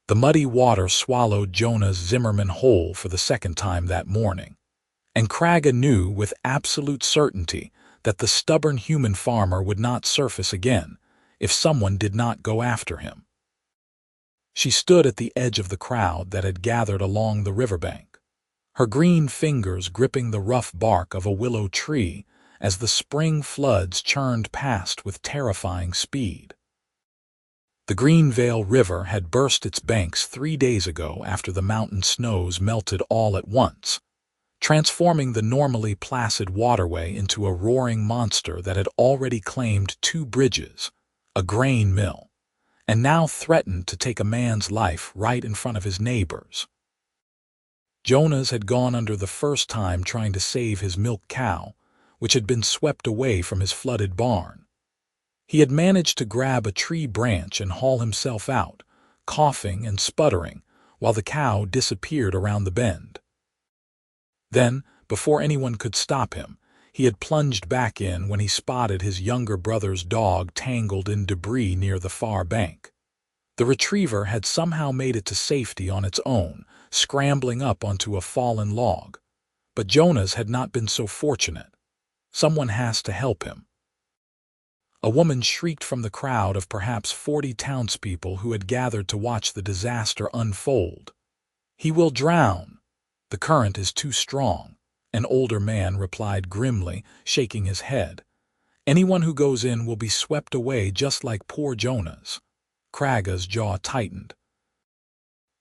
The muddy water swallowed Jonas Zimmerman whole for the second time that morning, and Kragga knew with absolute certainty that the stubborn human farmer would not surface again if someone did not go after him. She stood at the edge of the crowd that had gathered along the riverbank, her green fingers gripping the rough bark of a willow tree as the spring floods churned past with terrifying speed. The Greenvale River had burst its banks 3 days ago after the mountain snows melted all at once, transforming the normally placid waterway into a roaring monster that had already claimed 2 bridges, a grain mill, and now threatened to take a man's life right in front of his neighbors. Jonas had gone under the first time trying to save his milk cow, which had been swept away from his flooded barn. He had managed to grab a tree branch and haul himself out, coughing and sputtering, while the cow disappeared around the bend. Then, before anyone could stop him, he had plunged back in when he spotted his younger brother's dog tangled in debris near the far bank. The retriever had somehow made it to safety on its own, scrambling up onto a fallen log. But Jonas had not been so fortunate. Someone has to help him. A woman shrieked from the crowd of perhaps 40 townspeople who had gathered to watch the disaster unfold. "He will drown. The current is too strong," an older man replied grimly, shaking his head. "Anyone who goes in will be swept away just like poor Jonas." Kragga's jaw tightened.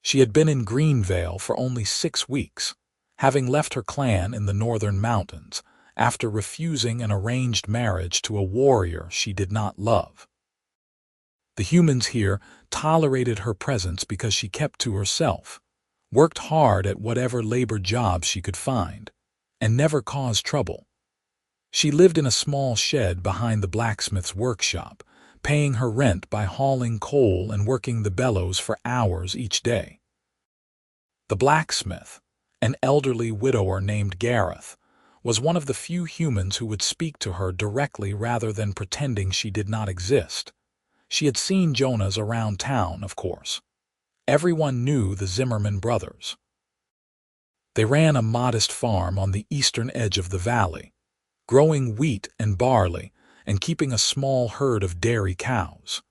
She had been in Greenvale for only 6 weeks, having left her clan in the northern mountains after refusing an arranged marriage to a warrior she did not love. The humans here tolerated her presence because she kept to herself, worked hard at whatever labor job she could find, and never caused trouble. She lived in a small shed behind the blacksmith's workshop, paying her rent by hauling coal and working the bellows for hours each day. The blacksmith, an elderly widower named Gareth, was one of the few humans who would speak to her directly rather than pretending she did not exist. She had seen Jonas around town, of course. Everyone knew the Zimmerman brothers. They ran a modest farm on the eastern edge of the valley, growing wheat and barley and keeping a small herd of dairy cows.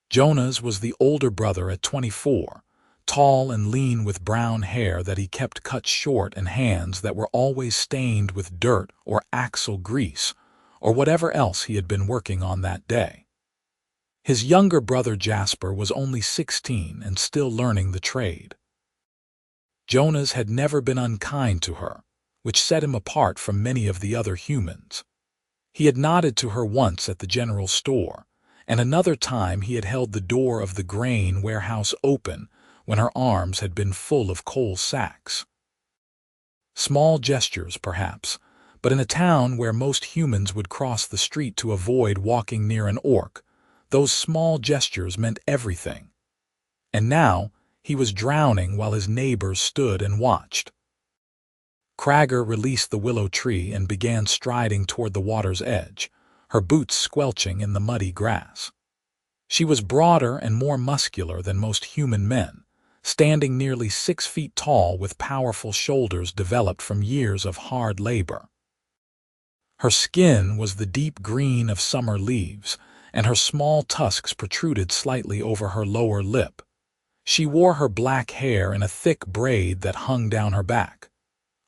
Jonas was the older brother at 24, tall and lean with brown hair that he kept cut short and hands that were always stained with dirt or axle grease or whatever else he had been working on that day. His younger brother Jasper was only 16 and still learning the trade. Jonas had never been unkind to her, which set him apart from many of the other humans. He had nodded to her once at the general store, and another time he had held the door of the grain warehouse open when her arms had been full of coal sacks. Small gestures, perhaps, but in a town where most humans would cross the street to avoid walking near an orc, those small gestures meant everything. And now he was drowning while his neighbors stood and watched. Kragga released the willow tree and began striding toward the water's edge, her boots squelching in the muddy grass. She was broader and more muscular than most human men, standing nearly 6 feet tall with powerful shoulders developed from years of hard labor. Her skin was the deep green of summer leaves, and her small tusks protruded slightly over her lower lip. She wore her black hair in a thick braid that hung down her back.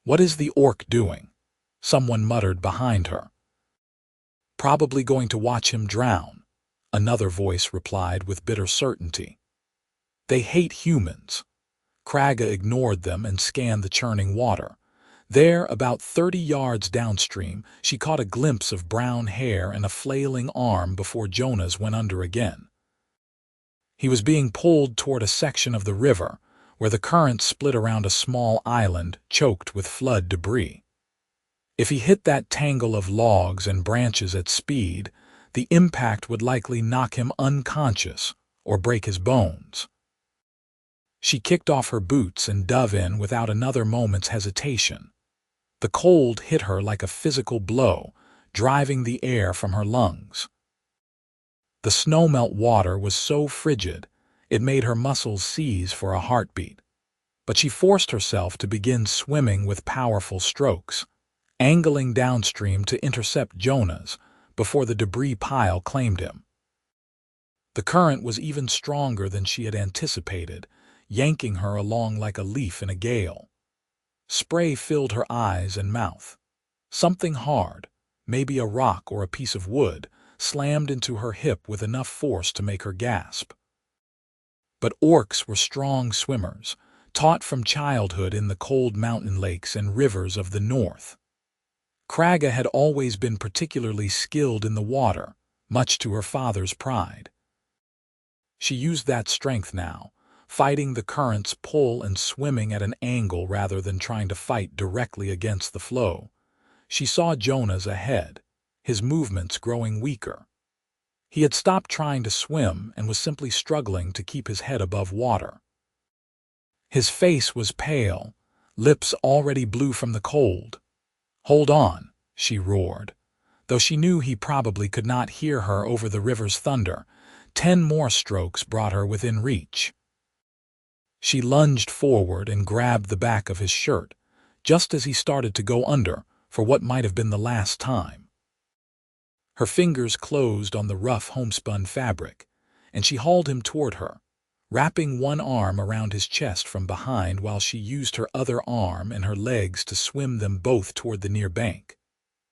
"What is the orc doing?" someone muttered behind her. "Probably going to watch him drown," another voice replied with bitter certainty. "They hate humans." Kragga ignored them and scanned the churning water. There, about 30 yards downstream, she caught a glimpse of brown hair and a flailing arm before Jonas went under again. He was being pulled toward a section of the river where the current split around a small island choked with flood debris. If he hit that tangle of logs and branches at speed, the impact would likely knock him unconscious or break his bones. She kicked off her boots and dove in without another moment's hesitation. The cold hit her like a physical blow, driving the air from her lungs. The snowmelt water was so frigid, It made her muscles seize for a heartbeat. But she forced herself to begin swimming with powerful strokes, angling downstream to intercept Jonas before the debris pile claimed him. The current was even stronger than she had anticipated, yanking her along like a leaf in a gale. Spray filled her eyes and mouth. Something hard, maybe a rock or a piece of wood, slammed into her hip with enough force to make her gasp. But orcs were strong swimmers, taught from childhood in the cold mountain lakes and rivers of the north. Kragga had always been particularly skilled in the water, much to her father's pride. She used that strength now, fighting the current's pull and swimming at an angle rather than trying to fight directly against the flow. She saw Jonas ahead, his movements growing weaker. He had stopped trying to swim and was simply struggling to keep his head above water. His face was pale, lips already blue from the cold. "Hold on," she roared. Though she knew he probably could not hear her over the river's thunder, 10 more strokes brought her within reach. She lunged forward and grabbed the back of his shirt, just as he started to go under for what might have been the last time. Her fingers closed on the rough homespun fabric, and she hauled him toward her, wrapping one arm around his chest from behind while she used her other arm and her legs to swim them both toward the near bank.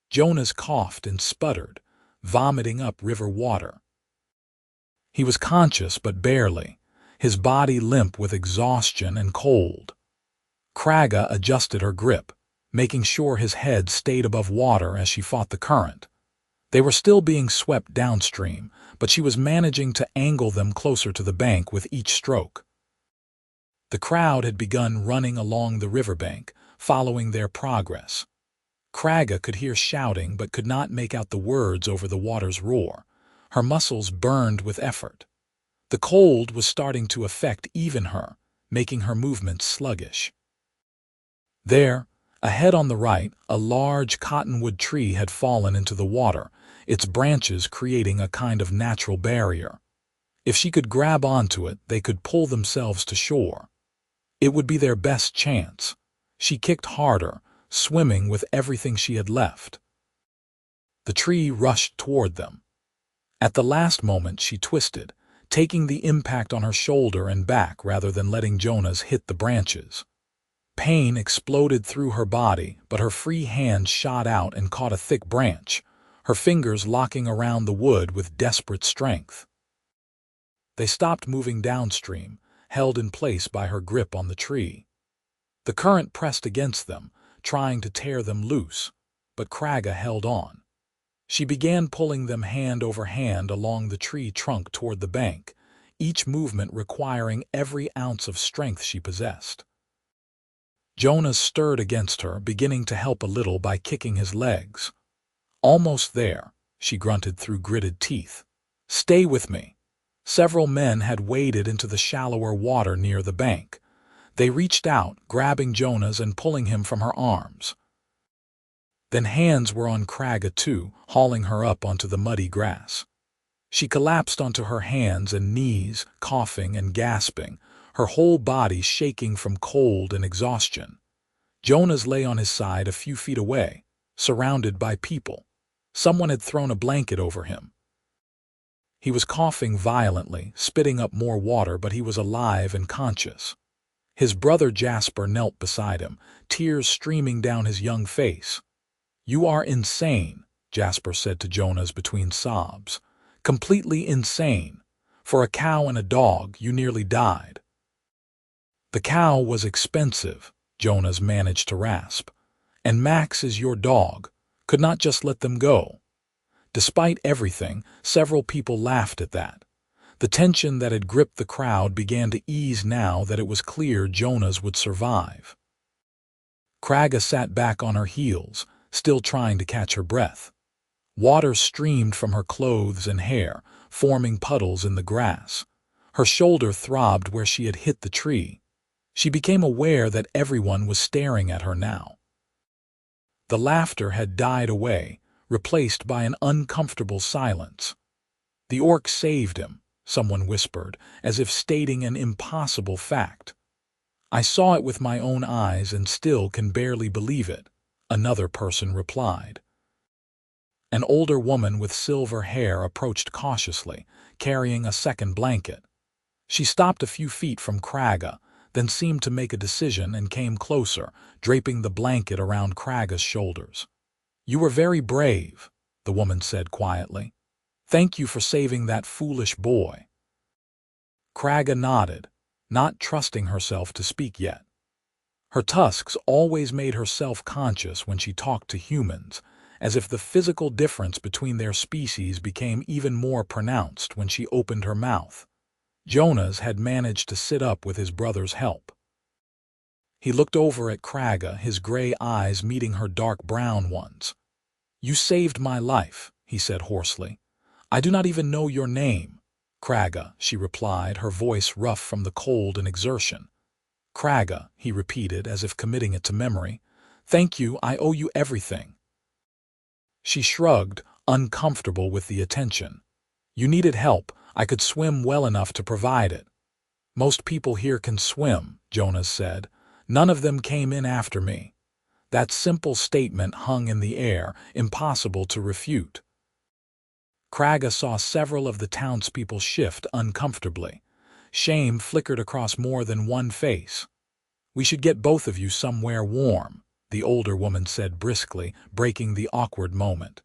Jonas coughed and sputtered, vomiting up river water. He was conscious but barely, his body limp with exhaustion and cold. Kragga adjusted her grip, making sure his head stayed above water as she fought the current. They were still being swept downstream, but she was managing to angle them closer to the bank with each stroke. The crowd had begun running along the riverbank, following their progress. Kragga could hear shouting but could not make out the words over the water's roar. Her muscles burned with effort. The cold was starting to affect even her, making her movements sluggish. There, ahead on the right, a large cottonwood tree had fallen into the water, its branches creating a kind of natural barrier. If she could grab onto it, they could pull themselves to shore. It would be their best chance. She kicked harder, swimming with everything she had left. The tree rushed toward them. At the last moment she twisted, taking the impact on her shoulder and back rather than letting Jonas hit the branches. Pain exploded through her body, but her free hand shot out and caught a thick branch, her fingers locking around the wood with desperate strength. They stopped moving downstream, held in place by her grip on the tree. The current pressed against them, trying to tear them loose, but Kragga held on. She began pulling them hand over hand along the tree trunk toward the bank, each movement requiring every ounce of strength she possessed. Jonas stirred against her, beginning to help a little by kicking his legs. "Almost there," she grunted through gritted teeth. "Stay with me." Several men had waded into the shallower water near the bank. They reached out, grabbing Jonas and pulling him from her arms. Then hands were on Kragga too, hauling her up onto the muddy grass. She collapsed onto her hands and knees, coughing and gasping, her whole body shaking from cold and exhaustion. Jonas lay on his side a few feet away, surrounded by people. Someone had thrown a blanket over him. He was coughing violently, spitting up more water, but he was alive and conscious. His brother Jasper knelt beside him, tears streaming down his young face. "You are insane," Jasper said to Jonas between sobs. "Completely insane. For a cow and a dog, you nearly died." "The cow was expensive," Jonas managed to rasp. "And Max is your dog. Could not just let them go." Despite everything, several people laughed at that. The tension that had gripped the crowd began to ease now that it was clear Jonas would survive. Kragga sat back on her heels, still trying to catch her breath. Water streamed from her clothes and hair, forming puddles in the grass. Her shoulder throbbed where she had hit the tree. She became aware that everyone was staring at her now. The laughter had died away, replaced by an uncomfortable silence. "The orc saved him," someone whispered, as if stating an impossible fact. I saw it with my own eyes and still can barely believe it, another person replied. An older woman with silver hair approached cautiously, carrying a second blanket. She stopped a few feet from Kragga, then seemed to make a decision and came closer, draping the blanket around Kragga's shoulders. You were very brave, the woman said quietly. Thank you for saving that foolish boy. Kragga nodded, not trusting herself to speak yet. Her tusks always made her self-conscious when she talked to humans, as if the physical difference between their species became even more pronounced when she opened her mouth. Jonas had managed to sit up with his brother's help. He looked over at Kragga, his gray eyes meeting her dark brown ones. You saved my life, he said hoarsely. I do not even know your name. Kragga, she replied, her voice rough from the cold and exertion. Kragga, he repeated as if committing it to memory. Thank you, I owe you everything. She shrugged, uncomfortable with the attention. You needed help. I could swim well enough to provide it. Most people here can swim, Jonas said. None of them came in after me. That simple statement hung in the air, impossible to refute. Kragga saw several of the townspeople shift uncomfortably. Shame flickered across more than one face. We should get both of you somewhere warm, the older woman said briskly, breaking the awkward moment.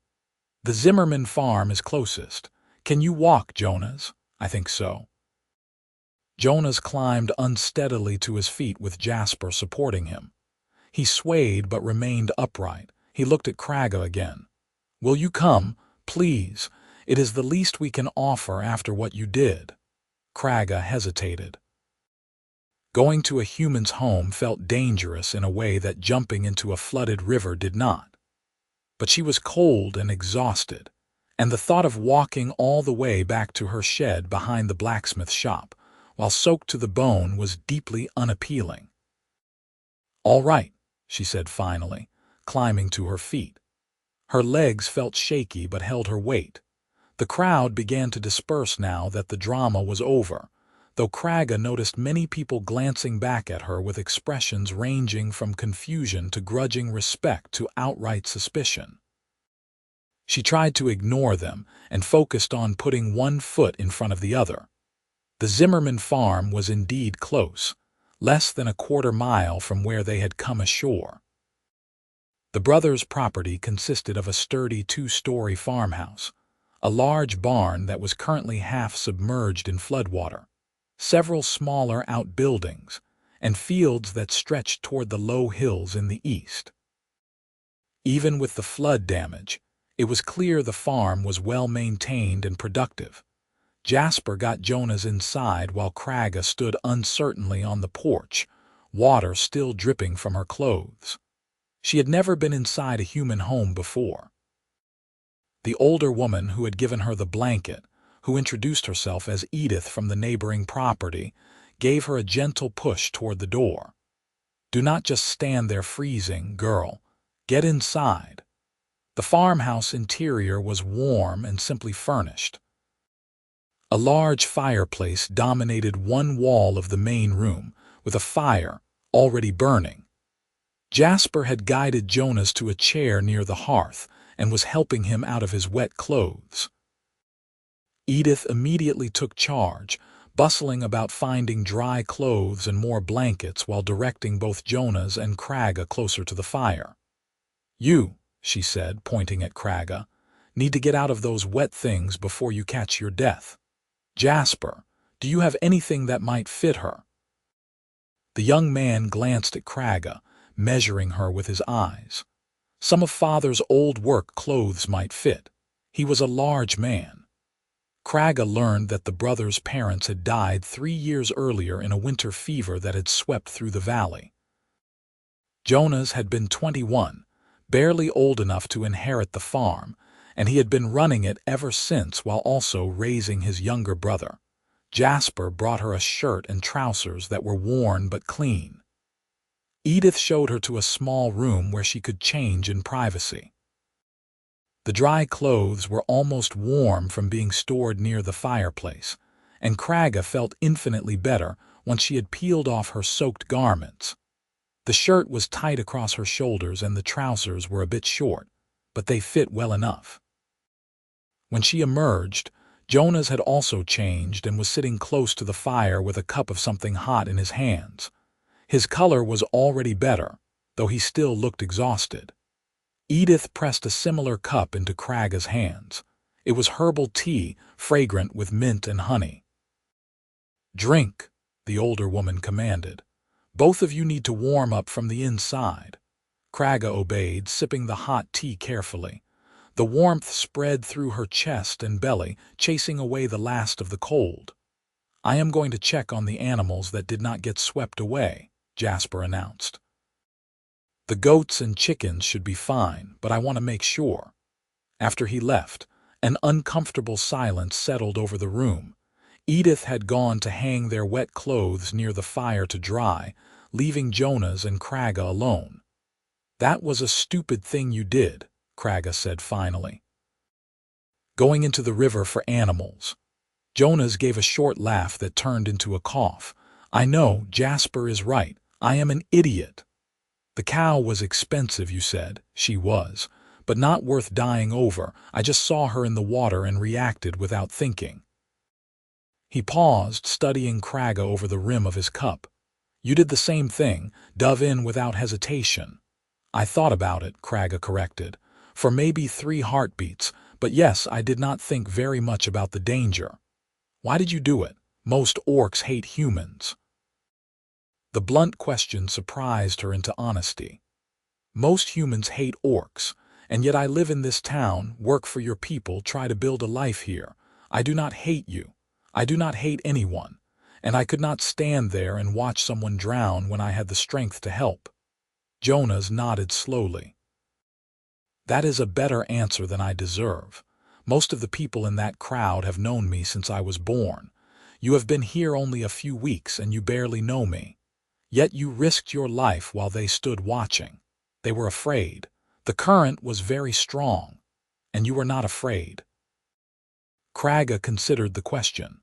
The Zimmerman farm is closest. Can you walk, Jonas? I think so. Jonas climbed unsteadily to his feet with Jasper supporting him. He swayed but remained upright. He looked at Kragga again. Will you come, please? It is the least we can offer after what you did. Kragga hesitated. Going to a human's home felt dangerous in a way that jumping into a flooded river did not. But she was cold and exhausted, and the thought of walking all the way back to her shed behind the blacksmith shop, while soaked to the bone, was deeply unappealing. All right, she said finally, climbing to her feet. Her legs felt shaky but held her weight. The crowd began to disperse now that the drama was over, though Kragga noticed many people glancing back at her with expressions ranging from confusion to grudging respect to outright suspicion. She tried to ignore them and focused on putting one foot in front of the other. The Zimmerman farm was indeed close, less than a quarter-mile from where they had come ashore. The brothers' property consisted of a sturdy two-story farmhouse, a large barn that was currently half submerged in floodwater, several smaller outbuildings, and fields that stretched toward the low hills in the east. Even with the flood damage, it was clear the farm was well maintained and productive. Jasper got Jonas inside while Kragga stood uncertainly on the porch, water still dripping from her clothes. She had never been inside a human home before. The older woman who had given her the blanket, who introduced herself as Edith from the neighboring property, gave her a gentle push toward the door. Do not just stand there freezing, girl. Get inside. The farmhouse interior was warm and simply furnished. A large fireplace dominated one wall of the main room, with a fire already burning. Jasper had guided Jonas to a chair near the hearth and was helping him out of his wet clothes. Edith immediately took charge, bustling about finding dry clothes and more blankets while directing both Jonas and Kragga closer to the fire. You, she said, pointing at Kragga, need to get out of those wet things before you catch your death. Jasper, do you have anything that might fit her? The young man glanced at Kragga, measuring her with his eyes. Some of Father's old work clothes might fit. He was a large man. Kragga learned that the brothers' parents had died 3 years earlier in a winter fever that had swept through the valley. Jonas had been 21, barely old enough to inherit the farm, and he had been running it ever since while also raising his younger brother. Jasper brought her a shirt and trousers that were worn but clean. Edith showed her to a small room where she could change in privacy. The dry clothes were almost warm from being stored near the fireplace, and Kragga felt infinitely better once she had peeled off her soaked garments. The shirt was tight across her shoulders and the trousers were a bit short, but they fit well enough. When she emerged, Jonas had also changed and was sitting close to the fire with a cup of something hot in his hands. His color was already better, though he still looked exhausted. Edith pressed a similar cup into Kragga's hands. It was herbal tea, fragrant with mint and honey. "Drink," the older woman commanded. "Both of you need to warm up from the inside." Kragga obeyed, sipping the hot tea carefully. The warmth spread through her chest and belly, chasing away the last of the cold. "I am going to check on the animals that did not get swept away," Jasper announced. "The goats and chickens should be fine, but I want to make sure." After he left, an uncomfortable silence settled over the room. Edith had gone to hang their wet clothes near the fire to dry, leaving Jonas and Kragga alone. "That was a stupid thing you did," Kragga said finally. "Going into the river for animals." Jonas gave a short laugh that turned into a cough. "I know, Jasper is right. I am an idiot." "The cow was expensive, you said." "She was, but not worth dying over. I just saw her in the water and reacted without thinking." He paused, studying Kragga over the rim of his cup. "You did the same thing, dove in without hesitation." "I thought about it," Kragga corrected, "for maybe 3 heartbeats, but yes, I did not think very much about the danger." "Why did you do it? Most orcs hate humans." The blunt question surprised her into honesty. "Most humans hate orcs, and yet I live in this town, work for your people, try to build a life here. I do not hate you. I do not hate anyone, and I could not stand there and watch someone drown when I had the strength to help." Jonas nodded slowly. "That is a better answer than I deserve. Most of the people in that crowd have known me since I was born. You have been here only a few weeks and you barely know me. Yet you risked your life while they stood watching. They were afraid. The current was very strong, and you were not afraid." Kragga considered the question.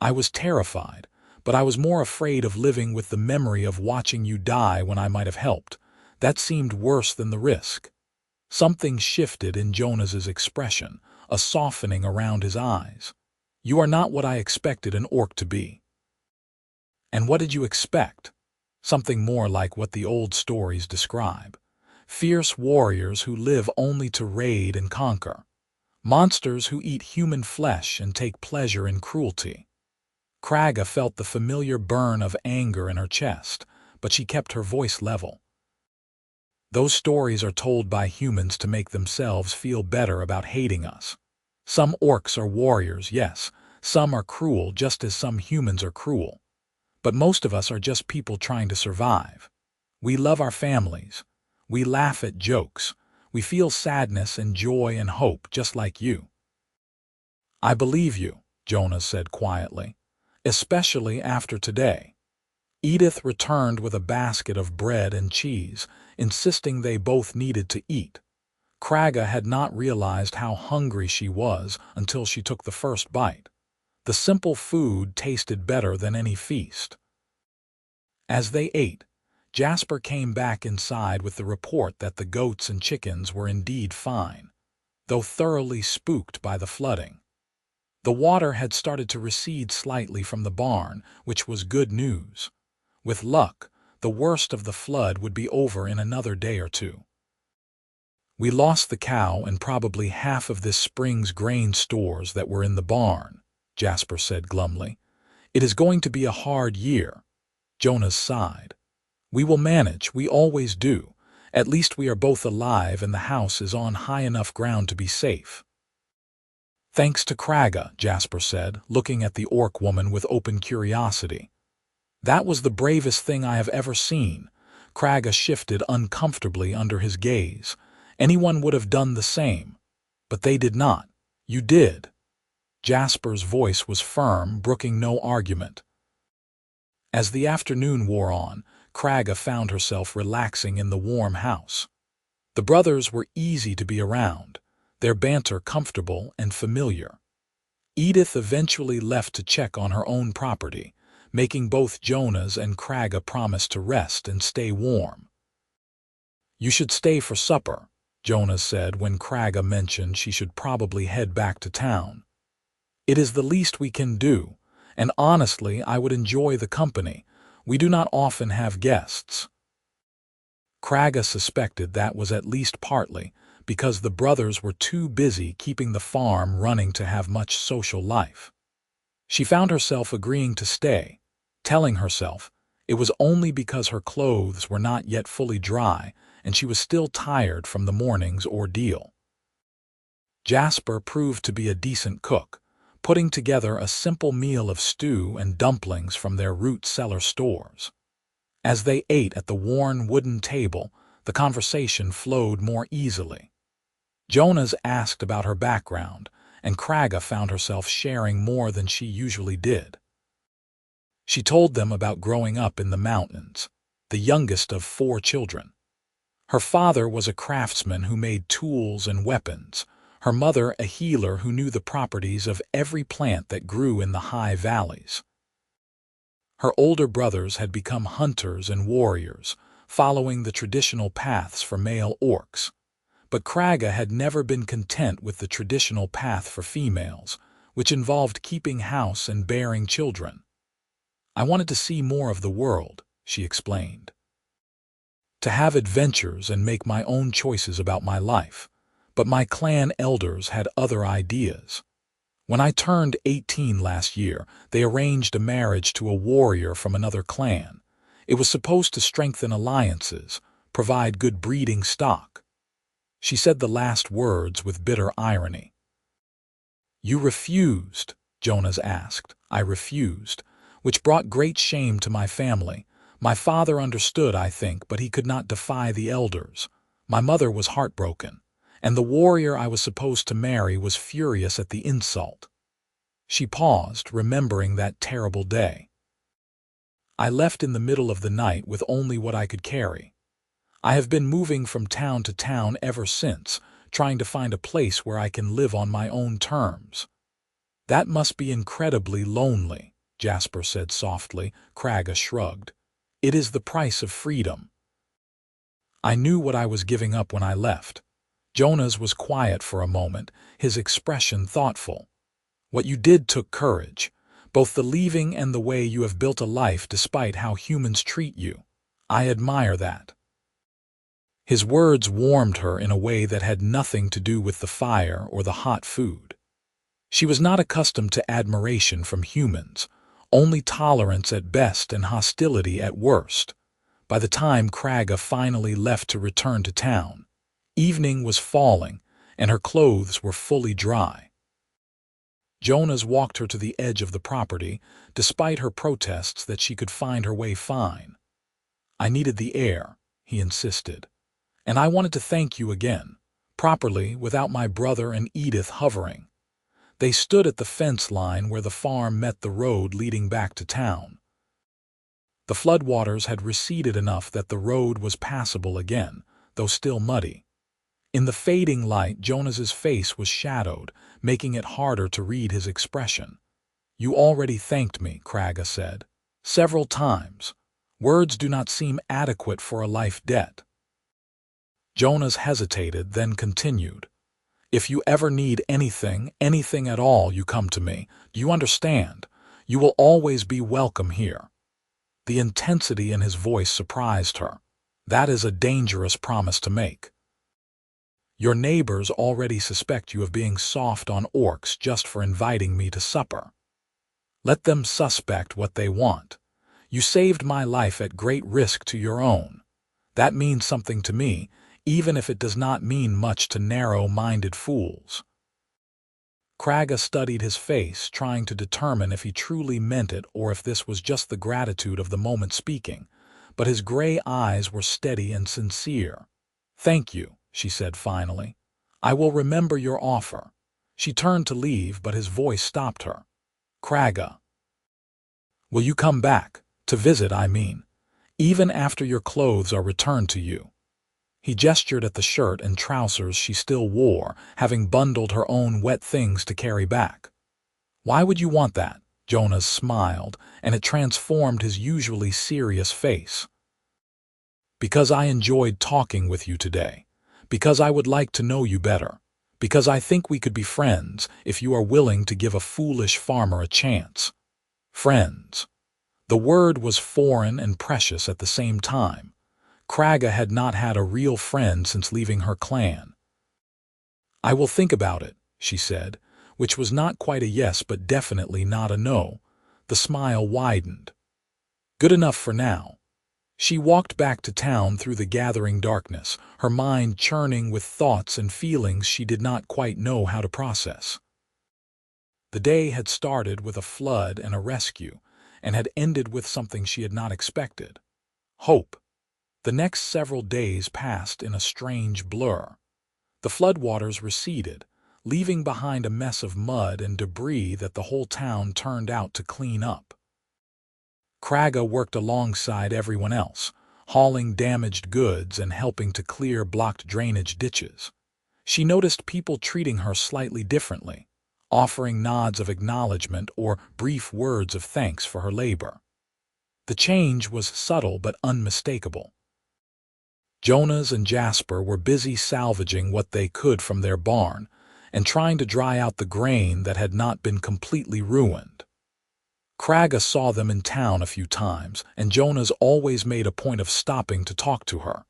"I was terrified, but I was more afraid of living with the memory of watching you die when I might have helped. That seemed worse than the risk." Something shifted in Jonas's expression, a softening around his eyes. "You are not what I expected an orc to be." "And what did you expect?" "Something more like what the old stories describe. Fierce warriors who live only to raid and conquer. Monsters who eat human flesh and take pleasure in cruelty." Kragga felt the familiar burn of anger in her chest, but she kept her voice level. "Those stories are told by humans to make themselves feel better about hating us. Some orcs are warriors, yes. Some are cruel, just as some humans are cruel. But most of us are just people trying to survive. We love our families. We laugh at jokes. We feel sadness and joy and hope, just like you." "I believe you," Jonas said quietly, "especially after today." Edith returned with a basket of bread and cheese, insisting they both needed to eat. Kragga had not realized how hungry she was until she took the first bite. The simple food tasted better than any feast. As they ate, Jasper came back inside with the report that the goats and chickens were indeed fine, though thoroughly spooked by the flooding. The water had started to recede slightly from the barn, which was good news. With luck, the worst of the flood would be over in another day or two. "We lost the cow and probably half of this spring's grain stores that were in the barn," Jasper said glumly. "It is going to be a hard year." Jonas sighed. "We will manage, we always do. At least we are both alive and the house is on high enough ground to be safe." "Thanks to Kragga," Jasper said, looking at the orc woman with open curiosity. "That was the bravest thing I have ever seen." Kragga shifted uncomfortably under his gaze. "Anyone would have done the same. But they did not. You did." Jasper's voice was firm, brooking no argument. As the afternoon wore on, Kragga found herself relaxing in the warm house. The brothers were easy to be around, their banter comfortable and familiar. Edith eventually left to check on her own property, making both Jonas and Kragga promise to rest and stay warm. "You should stay for supper," Jonas said when Kragga mentioned she should probably head back to town. "It is the least we can do, and honestly I would enjoy the company. We do not often have guests." Kragga suspected that was at least partly because the brothers were too busy keeping the farm running to have much social life. She found herself agreeing to stay, telling herself it was only because her clothes were not yet fully dry and she was still tired from the morning's ordeal. Jasper proved to be a decent cook, putting together a simple meal of stew and dumplings from their root cellar stores. As they ate at the worn wooden table, the conversation flowed more easily. Jonas asked about her background, and Kragga found herself sharing more than she usually did. She told them about growing up in the mountains, the youngest of 4 children. Her father was a craftsman who made tools and weapons, her mother a healer who knew the properties of every plant that grew in the high valleys. Her older brothers had become hunters and warriors, following the traditional paths for male orcs. But Kragga had never been content with the traditional path for females, which involved keeping house and bearing children. "I wanted to see more of the world," she explained. "To have adventures and make my own choices about my life. But my clan elders had other ideas. When I turned 18 last year, they arranged a marriage to a warrior from another clan. It was supposed to strengthen alliances, provide good breeding stock." She said the last words with bitter irony. "You refused?" Jonas asked. "I refused, which brought great shame to my family. My father understood, I think, but he could not defy the elders. My mother was heartbroken, and the warrior I was supposed to marry was furious at the insult." She paused, remembering that terrible day. "I left in the middle of the night with only what I could carry. I have been moving from town to town ever since, trying to find a place where I can live on my own terms." "That must be incredibly lonely," Jasper said softly. Kragga shrugged. "It is the price of freedom." "I knew what I was giving up when I left." Jonas was quiet for a moment, his expression thoughtful. "What you did took courage, both the leaving and the way you have built a life despite how humans treat you. I admire that." His words warmed her in a way that had nothing to do with the fire or the hot food. She was not accustomed to admiration from humans, only tolerance at best and hostility at worst. By the time Kragga finally left to return to town, evening was falling and her clothes were fully dry. Jonas walked her to the edge of the property, despite her protests that she could find her way fine. "I needed the air," he insisted. "And I wanted to thank you again, properly, without my brother and Edith hovering." They stood at the fence line where the farm met the road leading back to town. The floodwaters had receded enough that the road was passable again, though still muddy. In the fading light, Jonas's face was shadowed, making it harder to read his expression. "You already thanked me," Kragga said. "Several times. Words do not seem adequate for a life debt." Jonas hesitated, then continued. "If you ever need anything at all, you come to me. Do you understand? You will always be welcome here." The intensity in his voice surprised her. "That is a dangerous promise to make." "Your neighbors already suspect you of being soft on orcs just for inviting me to supper. Let them suspect what they want. You saved my life at great risk to your own. That means something to me, even if it does not mean much to narrow-minded fools." Kragga studied his face, trying to determine if he truly meant it or if this was just the gratitude of the moment speaking, but his gray eyes were steady and sincere. "Thank you," she said finally. "I will remember your offer." She turned to leave, but his voice stopped her. "Kragga, will you come back? To visit, I mean. Even after your clothes are returned to you." He gestured at the shirt and trousers she still wore, having bundled her own wet things to carry back. Why would you want that? Jonas smiled, and it transformed his usually serious face. Because I enjoyed talking with you today. Because I would like to know you better. Because I think we could be friends if you are willing to give a foolish farmer a chance. Friends. The word was foreign and precious at the same time. Kragga had not had a real friend since leaving her clan. I will think about it, she said, which was not quite a yes but definitely not a no. The smile widened. Good enough for now. She walked back to town through the gathering darkness, her mind churning with thoughts and feelings she did not quite know how to process. The day had started with a flood and a rescue, and had ended with something she had not expected. Hope. The next several days passed in a strange blur. The floodwaters receded, leaving behind a mess of mud and debris that the whole town turned out to clean up. Kragga worked alongside everyone else, hauling damaged goods and helping to clear blocked drainage ditches. She noticed people treating her slightly differently, offering nods of acknowledgement or brief words of thanks for her labor. The change was subtle but unmistakable. Jonas and Jasper were busy salvaging what they could from their barn and trying to dry out the grain that had not been completely ruined. Kragga saw them in town a few times, and Jonas always made a point of stopping to talk to her,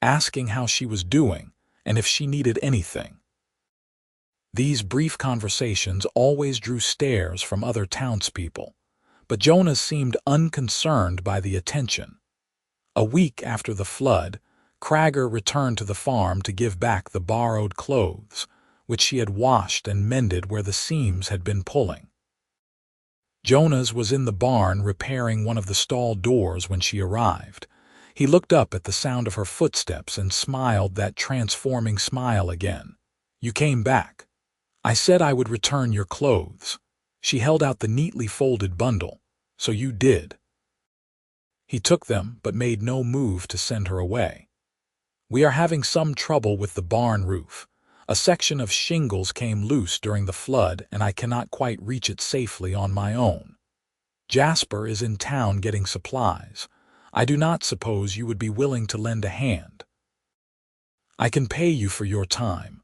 asking how she was doing and if she needed anything. These brief conversations always drew stares from other townspeople, but Jonas seemed unconcerned by the attention. A week after the flood, Kragga returned to the farm to give back the borrowed clothes, which she had washed and mended where the seams had been pulling. Jonas was in the barn repairing one of the stall doors when she arrived. He looked up at the sound of her footsteps and smiled that transforming smile again. You came back. I said I would return your clothes. She held out the neatly folded bundle. So you did. He took them but made no move to send her away. We are having some trouble with the barn roof. A section of shingles came loose during the flood and I cannot quite reach it safely on my own. Jasper is in town getting supplies. I do not suppose you would be willing to lend a hand. I can pay you for your time.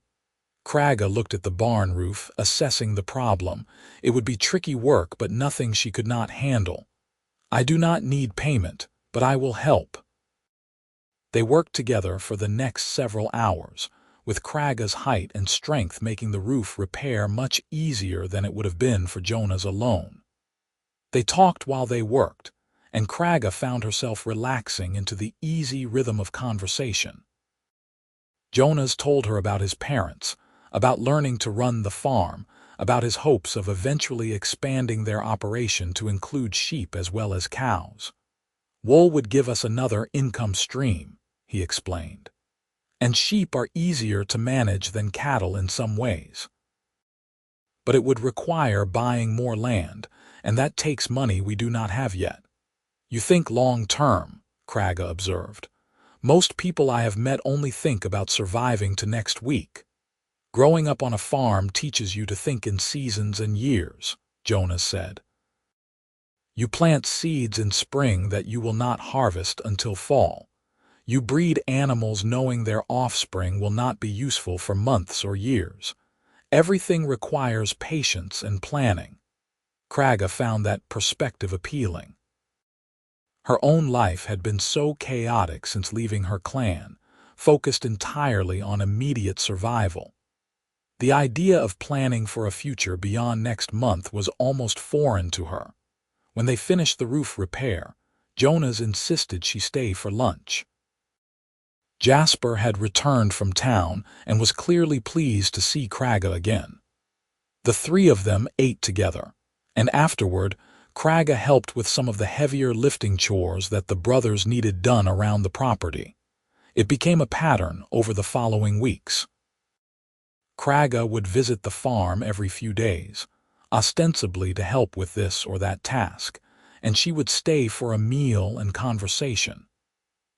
Kragga looked at the barn roof, assessing the problem. It would be tricky work but nothing she could not handle. I do not need payment, but I will help. They worked together for the next several hours, with Kragga's height and strength making the roof repair much easier than it would have been for Jonas alone. They talked while they worked, and Kragga found herself relaxing into the easy rhythm of conversation. Jonas told her about his parents, about learning to run the farm, about his hopes of eventually expanding their operation to include sheep as well as cows. Wool would give us another income stream, he explained. And sheep are easier to manage than cattle in some ways. But it would require buying more land, and that takes money we do not have yet. You think long-term, Kragga observed. Most people I have met only think about surviving to next week. Growing up on a farm teaches you to think in seasons and years, Jonas said. You plant seeds in spring that you will not harvest until fall. You breed animals knowing their offspring will not be useful for months or years. Everything requires patience and planning. Kragga found that perspective appealing. Her own life had been so chaotic since leaving her clan, focused entirely on immediate survival. The idea of planning for a future beyond next month was almost foreign to her. When they finished the roof repair, Jonas insisted she stay for lunch. Jasper had returned from town and was clearly pleased to see Kragga again. The three of them ate together, and afterward, Kragga helped with some of the heavier lifting chores that the brothers needed done around the property. It became a pattern over the following weeks. Kragga would visit the farm every few days, ostensibly to help with this or that task, and she would stay for a meal and conversation.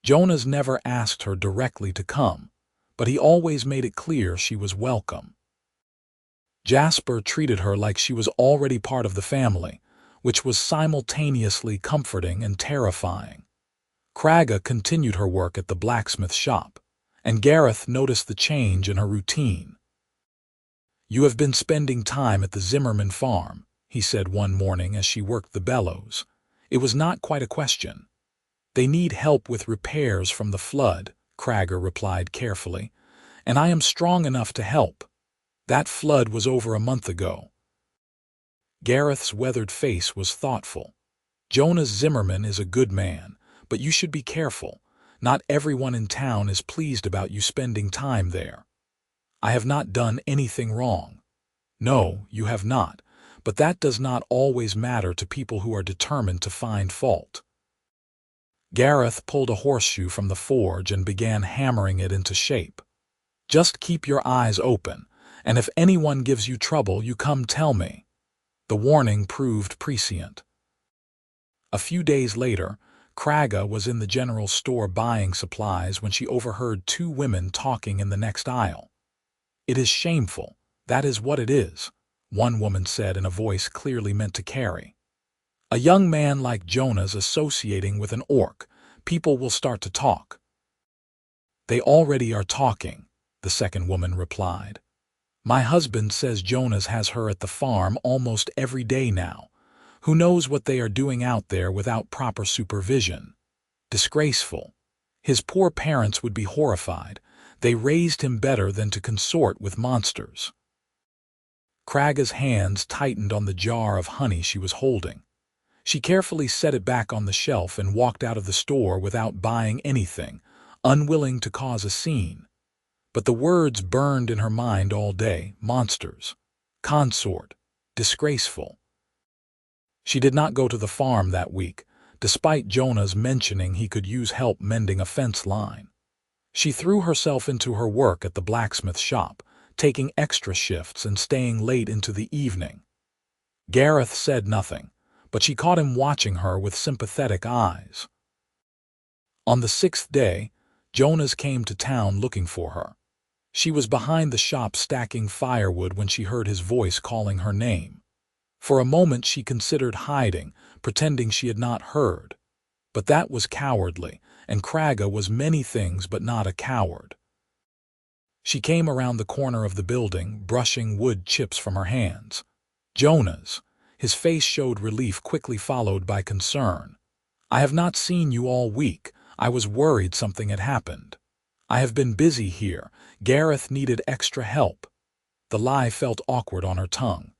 Jonas never asked her directly to come, but he always made it clear she was welcome. Jasper treated her like she was already part of the family, which was simultaneously comforting and terrifying. Kragga continued her work at the blacksmith shop, and Gareth noticed the change in her routine. "You have been spending time at the Zimmerman farm," he said one morning as she worked the bellows. It was not quite a question. "They need help with repairs from the flood," Kragga replied carefully, "and I am strong enough to help. That flood was over a month ago." Gareth's weathered face was thoughtful. "Jonas Zimmerman is a good man, but you should be careful. Not everyone in town is pleased about you spending time there." "I have not done anything wrong." "No, you have not, but that does not always matter to people who are determined to find fault." Gareth pulled a horseshoe from the forge and began hammering it into shape. "Just keep your eyes open, and if anyone gives you trouble, you come tell me." The warning proved prescient. A few days later, Kragga was in the general store buying supplies when she overheard two women talking in the next aisle. "It is shameful, that is what it is," one woman said in a voice clearly meant to carry. "A young man like Jonas associating with an orc, people will start to talk." "They already are talking," the second woman replied. "My husband says Jonas has her at the farm almost every day now. Who knows what they are doing out there without proper supervision? Disgraceful. His poor parents would be horrified. They raised him better than to consort with monsters." Kragga's hands tightened on the jar of honey she was holding. She carefully set it back on the shelf and walked out of the store without buying anything, unwilling to cause a scene. But the words burned in her mind all day: monsters, consort, disgraceful. She did not go to the farm that week, despite Jonas mentioning he could use help mending a fence line. She threw herself into her work at the blacksmith shop, taking extra shifts and staying late into the evening. Gareth said nothing, but she caught him watching her with sympathetic eyes. On the 6th day, Jonas came to town looking for her. She was behind the shop stacking firewood when she heard his voice calling her name. For a moment she considered hiding, pretending she had not heard. But that was cowardly, and Kragga was many things but not a coward. She came around the corner of the building, brushing wood chips from her hands. "Jonas." His face showed relief, quickly followed by concern. "I have not seen you all week. I was worried something had happened." "I have been busy here. Gareth needed extra help." The lie felt awkward on her tongue.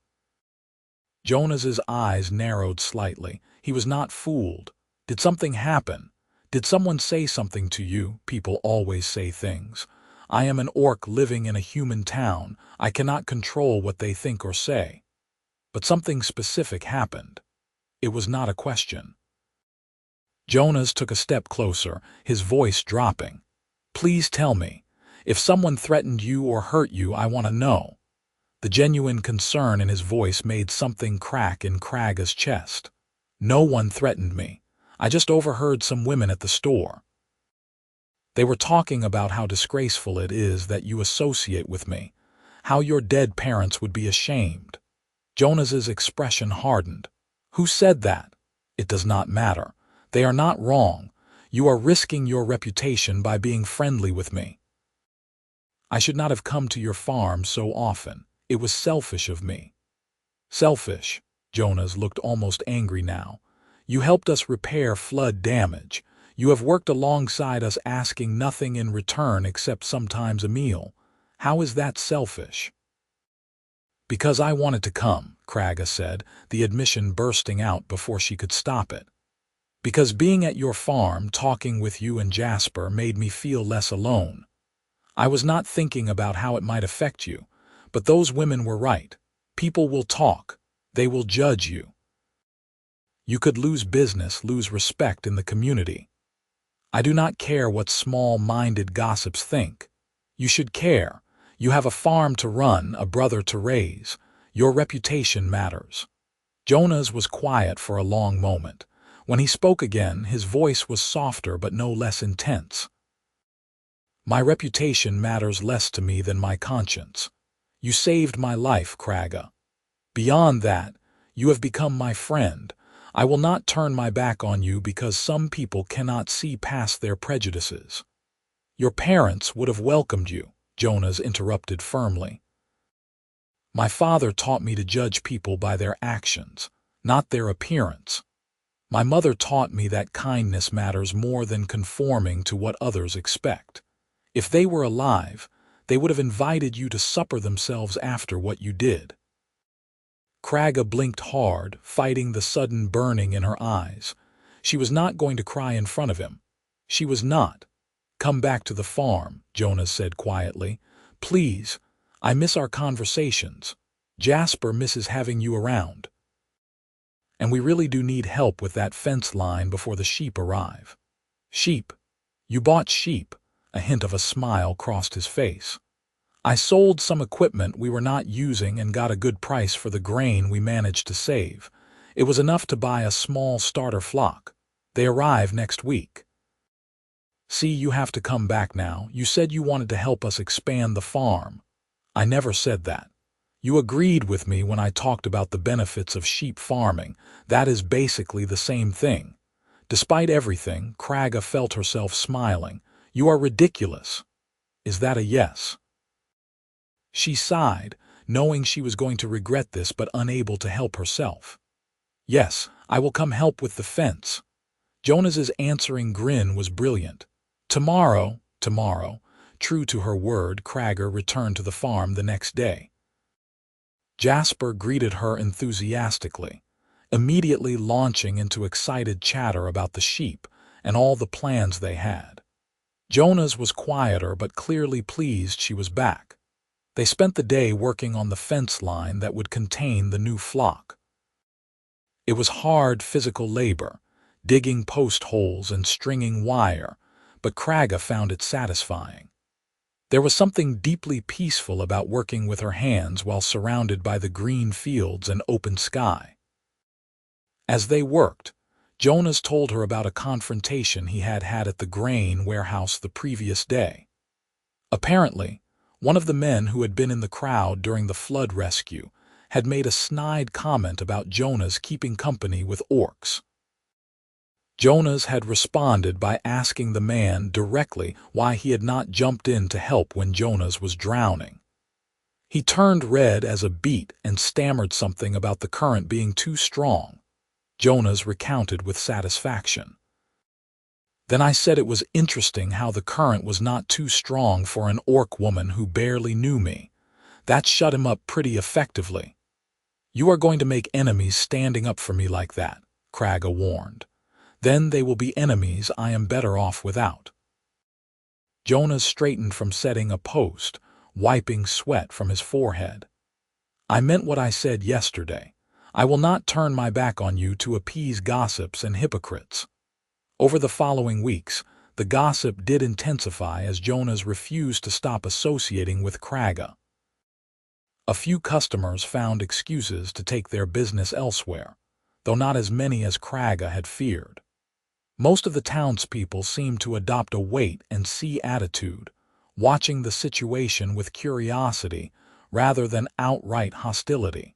Jonas's eyes narrowed slightly. He was not fooled. "Did something happen? Did someone say something to you?" "People always say things. I am an orc living in a human town. I cannot control what they think or say." But something specific happened. It was not a question. Jonas took a step closer, his voice dropping. "Please tell me. If someone threatened you or hurt you, I want to know." The genuine concern in his voice made something crack in Kragga's chest. "No one threatened me. I just overheard some women at the store. They were talking about how disgraceful it is that you associate with me, how your dead parents would be ashamed." Jonas's expression hardened. "Who said that?" "It does not matter. They are not wrong. You are risking your reputation by being friendly with me. I should not have come to your farm so often. It was selfish of me." "Selfish?" Jonas looked almost angry now. "You helped us repair flood damage. You have worked alongside us asking nothing in return except sometimes a meal. How is that selfish?" "Because I wanted to come," Kragga said, the admission bursting out before she could stop it. "Because being at your farm, talking with you and Jasper, made me feel less alone. I was not thinking about how it might affect you, but those women were right. People will talk. They will judge you. You could lose business, lose respect in the community. I do not care what small-minded gossips think. You should care. You have a farm to run, a brother to raise. Your reputation matters." Jonas was quiet for a long moment. When he spoke again, his voice was softer but no less intense. "My reputation matters less to me than my conscience. You saved my life, Kragga. Beyond that, you have become my friend. I will not turn my back on you because some people cannot see past their prejudices. Your parents would have welcomed you, Jonas interrupted firmly. My father taught me to judge people by their actions, not their appearance. My mother taught me that kindness matters more than conforming to what others expect. If they were alive, they would have invited you to supper themselves after what you did. Kragga blinked hard, fighting the sudden burning in her eyes. She was not going to cry in front of him. She was not. Come back to the farm, Jonas said quietly. Please, I miss our conversations. Jasper misses having you around. And we really do need help with that fence line before the sheep arrive. Sheep? You bought sheep? A hint of a smile crossed his face. I sold some equipment we were not using and got a good price for the grain we managed to save. It was enough to buy a small starter flock. They arrive next week. See, you have to come back now. You said you wanted to help us expand the farm. I never said that. You agreed with me when I talked about the benefits of sheep farming. That is basically the same thing. Despite everything, Kragga felt herself smiling. You are ridiculous. Is that a yes? She sighed, knowing she was going to regret this but unable to help herself. Yes, I will come help with the fence. Jonas's answering grin was brilliant. Tomorrow. True to her word, Kragga returned to the farm the next day. Jasper greeted her enthusiastically, immediately launching into excited chatter about the sheep and all the plans they had. Jonas was quieter but clearly pleased she was back. They spent the day working on the fence line that would contain the new flock. It was hard physical labor, digging post holes and stringing wire, but Kragga found it satisfying. There was something deeply peaceful about working with her hands while surrounded by the green fields and open sky. As they worked, Jonas told her about a confrontation he had had at the grain warehouse the previous day. Apparently, one of the men who had been in the crowd during the flood rescue had made a snide comment about Jonas keeping company with orcs. Jonas had responded by asking the man directly why he had not jumped in to help when Jonas was drowning. He turned red as a beet and stammered something about the current being too strong. Jonas recounted with satisfaction. Then I said it was interesting how the current was not too strong for an orc woman who barely knew me. That shut him up pretty effectively. You are going to make enemies standing up for me like that, Kragga warned. Then they will be enemies I am better off without. Jonas straightened from setting a post, wiping sweat from his forehead. I meant what I said yesterday. I will not turn my back on you to appease gossips and hypocrites. Over the following weeks, the gossip did intensify as Jonas refused to stop associating with Kragga. A few customers found excuses to take their business elsewhere, though not as many as Kragga had feared. Most of the townspeople seemed to adopt a wait-and-see attitude, watching the situation with curiosity rather than outright hostility.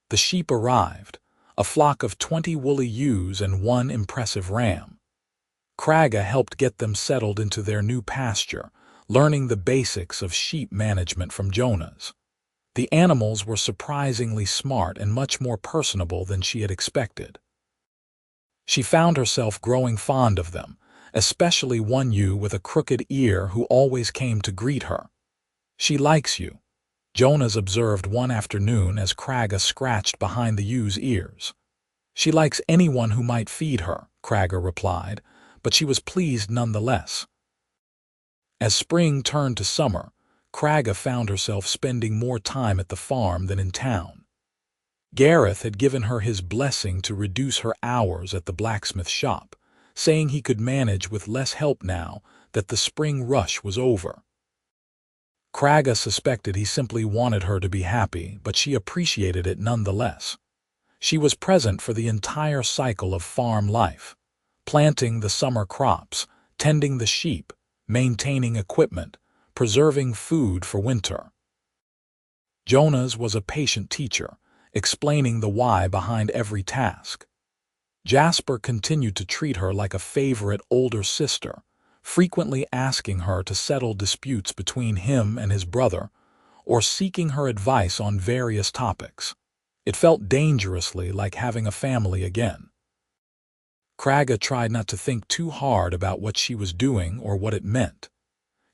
The sheep arrived, a flock of 20 woolly ewes and 1 impressive ram. Kragga helped get them settled into their new pasture, learning the basics of sheep management from Jonas. The animals were surprisingly smart and much more personable than she had expected. She found herself growing fond of them, especially one ewe with a crooked ear who always came to greet her. She likes you, Jonas observed one afternoon as Kragga scratched behind the ew's ears. She likes anyone who might feed her, Kragga replied, but she was pleased nonetheless. As spring turned to summer, Kragga found herself spending more time at the farm than in town. Gareth had given her his blessing to reduce her hours at the blacksmith shop, saying he could manage with less help now that the spring rush was over. Kragga suspected he simply wanted her to be happy, but she appreciated it nonetheless. She was present for the entire cycle of farm life, planting the summer crops, tending the sheep, maintaining equipment, preserving food for winter. Jonas was a patient teacher, explaining the why behind every task. Jasper continued to treat her like a favorite older sister, frequently asking her to settle disputes between him and his brother, or seeking her advice on various topics. It felt dangerously like having a family again. Kragga tried not to think too hard about what she was doing or what it meant.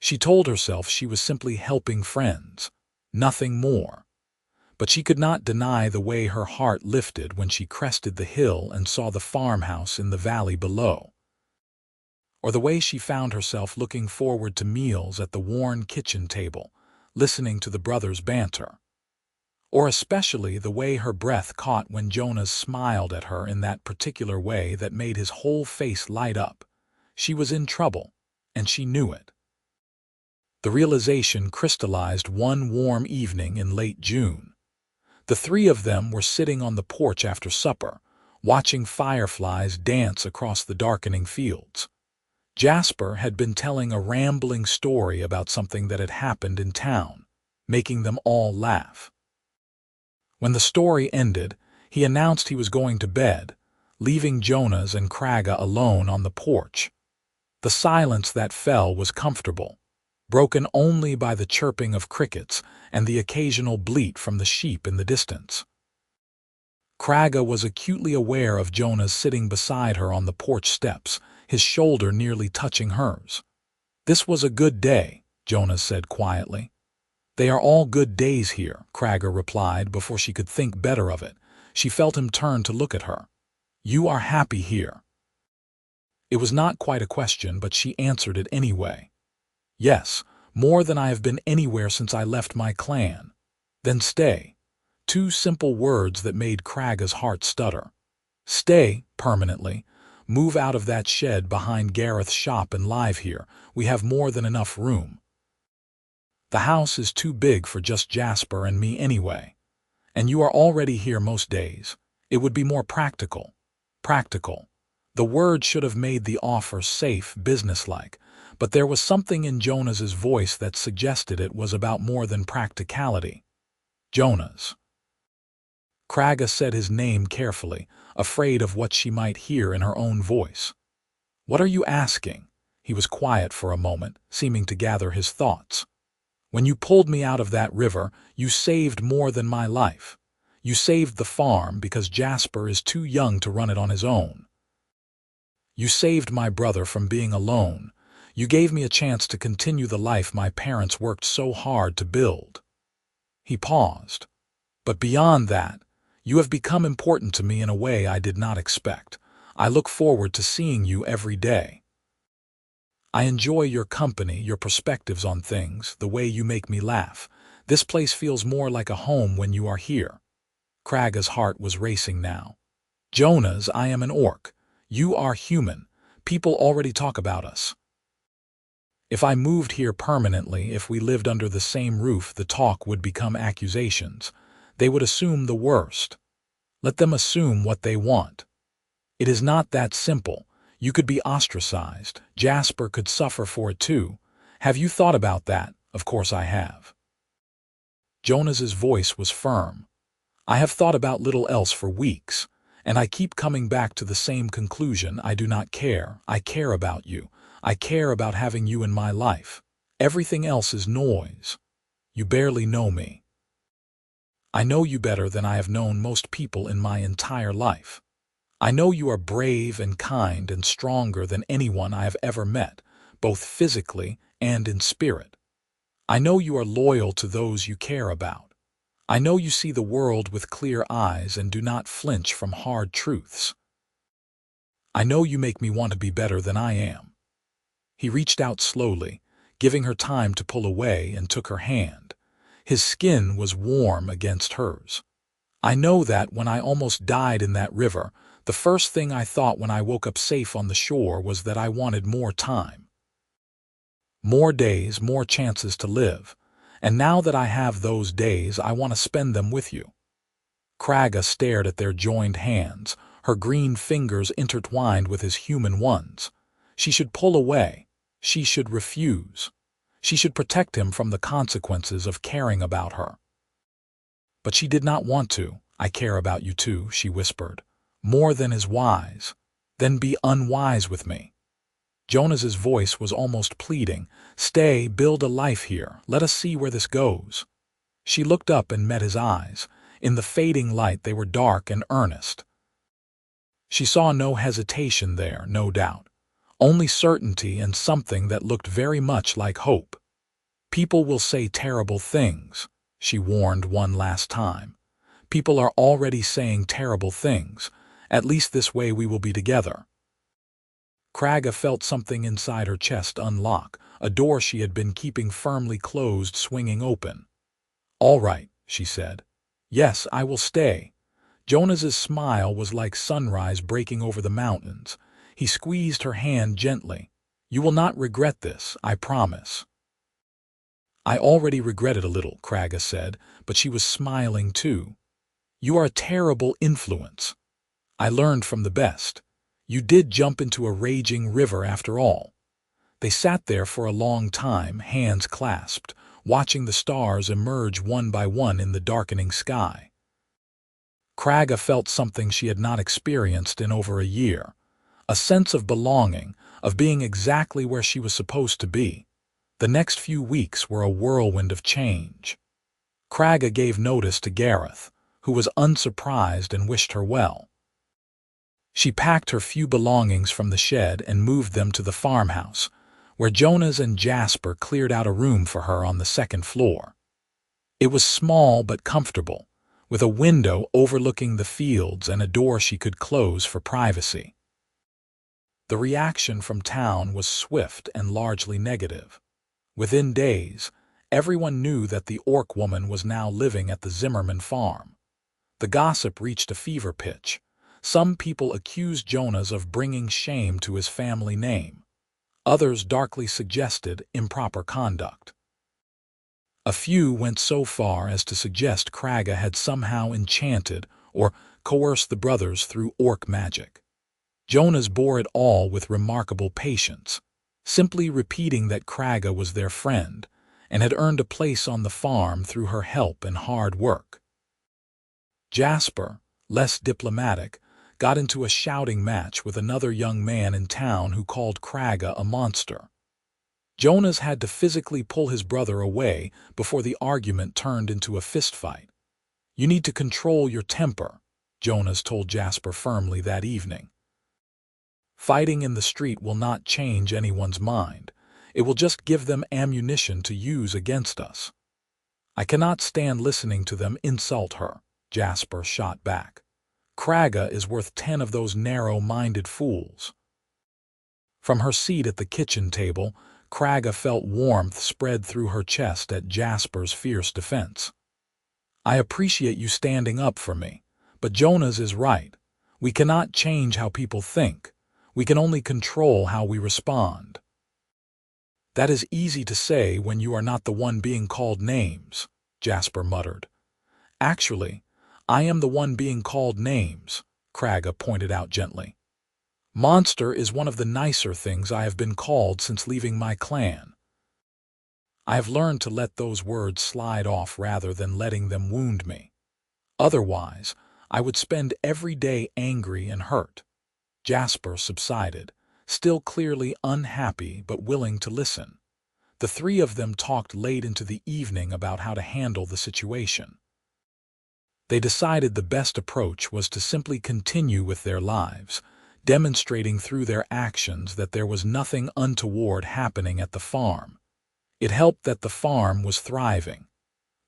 She told herself she was simply helping friends, nothing more. But she could not deny the way her heart lifted when she crested the hill and saw the farmhouse in the valley below, or the way she found herself looking forward to meals at the worn kitchen table, listening to the brothers' banter, or especially the way her breath caught when Jonas smiled at her in that particular way that made his whole face light up. She was in trouble, and she knew it. The realization crystallized one warm evening in late June. The three of them were sitting on the porch after supper, watching fireflies dance across the darkening fields. Jasper had been telling a rambling story about something that had happened in town, making them all laugh. When the story ended, he announced he was going to bed, leaving Jonas and Kragga alone on the porch. The silence that fell was comfortable, broken only by the chirping of crickets and the occasional bleat from the sheep in the distance. Kragga was acutely aware of Jonas sitting beside her on the porch steps, his shoulder nearly touching hers. "This was a good day," Jonas said quietly. "They are all good days here," Kragga replied before she could think better of it. She felt him turn to look at her. "You are happy here." It was not quite a question, but she answered it anyway. "Yes, more than I have been anywhere since I left my clan." "Then stay." Two simple words that made Kragga's heart stutter. "Stay, permanently. Move out of that shed behind Gareth's shop and live here. We have more than enough room. The house is too big for just Jasper and me anyway. And you are already here most days. It would be more practical." Practical. The word should have made the offer safe, businesslike, but there was something in Jonas's voice that suggested it was about more than practicality. "Jonas." Kragga said his name carefully, afraid of what she might hear in her own voice. "What are you asking?" He was quiet for a moment, seeming to gather his thoughts. "When you pulled me out of that river, you saved more than my life. You saved the farm because Jasper is too young to run it on his own. You saved my brother from being alone. You gave me a chance to continue the life my parents worked so hard to build." He paused. "But beyond that, you have become important to me in a way I did not expect. I look forward to seeing you every day. I enjoy your company, your perspectives on things, the way you make me laugh. This place feels more like a home when you are here." Kragga's heart was racing now. "Jonas, I am an orc. You are human. People already talk about us. If I moved here permanently, if we lived under the same roof, the talk would become accusations. They would assume the worst. Let them assume what they want. It is not that simple. You could be ostracized. Jasper could suffer for it too. Have you thought about that?" "Of course I have." Jonas's voice was firm. "I have thought about little else for weeks, and I keep coming back to the same conclusion. I do not care. I care about you. I care about having you in my life. Everything else is noise. You barely know me. I know you better than I have known most people in my entire life. I know you are brave and kind and stronger than anyone I have ever met, both physically and in spirit. I know you are loyal to those you care about. I know you see the world with clear eyes and do not flinch from hard truths. I know you make me want to be better than I am." He reached out slowly, giving her time to pull away, and took her hand. His skin was warm against hers. "I know that when I almost died in that river, the first thing I thought when I woke up safe on the shore was that I wanted more time. More days, more chances to live. And now that I have those days, I want to spend them with you." Kragga stared at their joined hands, her green fingers intertwined with his human ones. She should pull away. She should refuse. She should protect him from the consequences of caring about her. But she did not want to. "I care about you too," she whispered. "More than is wise. Then be unwise with me." Jonas's voice was almost pleading. "Stay, build a life here. Let us see where this goes." She looked up and met his eyes. In the fading light they were dark and earnest. She saw no hesitation there, no doubt. Only certainty and something that looked very much like hope. "People will say terrible things," she warned one last time. "People are already saying terrible things. At least this way we will be together." Kragga felt something inside her chest unlock, a door she had been keeping firmly closed swinging open. "All right," she said. "Yes, I will stay." Jonas's smile was like sunrise breaking over the mountains. He squeezed her hand gently. "You will not regret this, I promise." "I already regret it a little," Kragga said, but she was smiling too. "You are a terrible influence. I learned from the best. You did jump into a raging river after all." They sat there for a long time, hands clasped, watching the stars emerge one by one in the darkening sky. Kragga felt something she had not experienced in over a year. A sense of belonging, of being exactly where she was supposed to be. The next few weeks were a whirlwind of change. Kragga gave notice to Gareth, who was unsurprised and wished her well. She packed her few belongings from the shed and moved them to the farmhouse, where Jonas and Jasper cleared out a room for her on the second floor. It was small but comfortable, with a window overlooking the fields and a door she could close for privacy. The reaction from town was swift and largely negative. Within days, everyone knew that the orc woman was now living at the Zimmerman farm. The gossip reached a fever pitch. Some people accused Jonas of bringing shame to his family name. Others darkly suggested improper conduct. A few went so far as to suggest Kragga had somehow enchanted or coerced the brothers through orc magic. Jonas bore it all with remarkable patience, simply repeating that Kragga was their friend and had earned a place on the farm through her help and hard work. Jasper, less diplomatic, got into a shouting match with another young man in town who called Kragga a monster. Jonas had to physically pull his brother away before the argument turned into a fistfight. "You need to control your temper," Jonas told Jasper firmly that evening. "Fighting in the street will not change anyone's mind. It will just give them ammunition to use against us." "I cannot stand listening to them insult her," Jasper shot back. "Kragga is worth 10 of those narrow-minded fools." From her seat at the kitchen table, Kragga felt warmth spread through her chest at Jasper's fierce defense. "I appreciate you standing up for me, but Jonas is right. We cannot change how people think. We can only control how we respond." "That is easy to say when you are not the one being called names," Jasper muttered. "Actually, I am the one being called names," Kragga pointed out gently. "Monster is one of the nicer things I have been called since leaving my clan. I have learned to let those words slide off rather than letting them wound me. Otherwise, I would spend every day angry and hurt." Jasper subsided, still clearly unhappy but willing to listen. The three of them talked late into the evening about how to handle the situation. They decided the best approach was to simply continue with their lives, demonstrating through their actions that there was nothing untoward happening at the farm. It helped that the farm was thriving.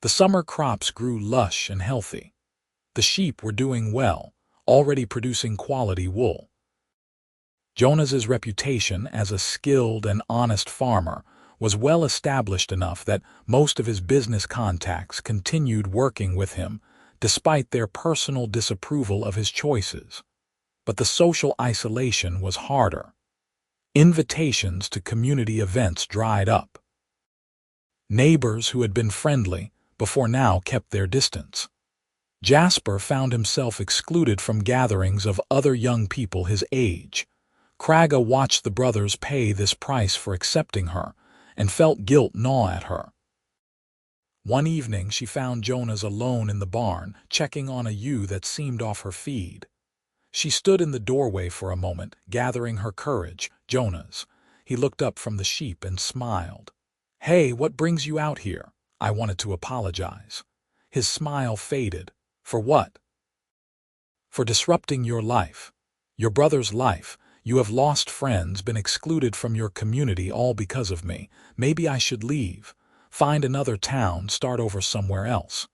The summer crops grew lush and healthy. The sheep were doing well, already producing quality wool. Jonas's reputation as a skilled and honest farmer was well established enough that most of his business contacts continued working with him despite their personal disapproval of his choices. But the social isolation was harder. Invitations to community events dried up. Neighbors who had been friendly before now kept their distance. Jasper found himself excluded from gatherings of other young people his age. Kragga watched the brothers pay this price for accepting her and felt guilt gnaw at her. One evening she found Jonas alone in the barn, checking on a ewe that seemed off her feed. She stood in the doorway for a moment, gathering her courage. "Jonas." He looked up from the sheep and smiled. "Hey, what brings you out here?" I wanted to apologize. His smile faded. "For what?" "For disrupting your life. Your brother's life. You have lost friends, been excluded from your community, all because of me. Maybe I should leave. Find another town, start over somewhere else."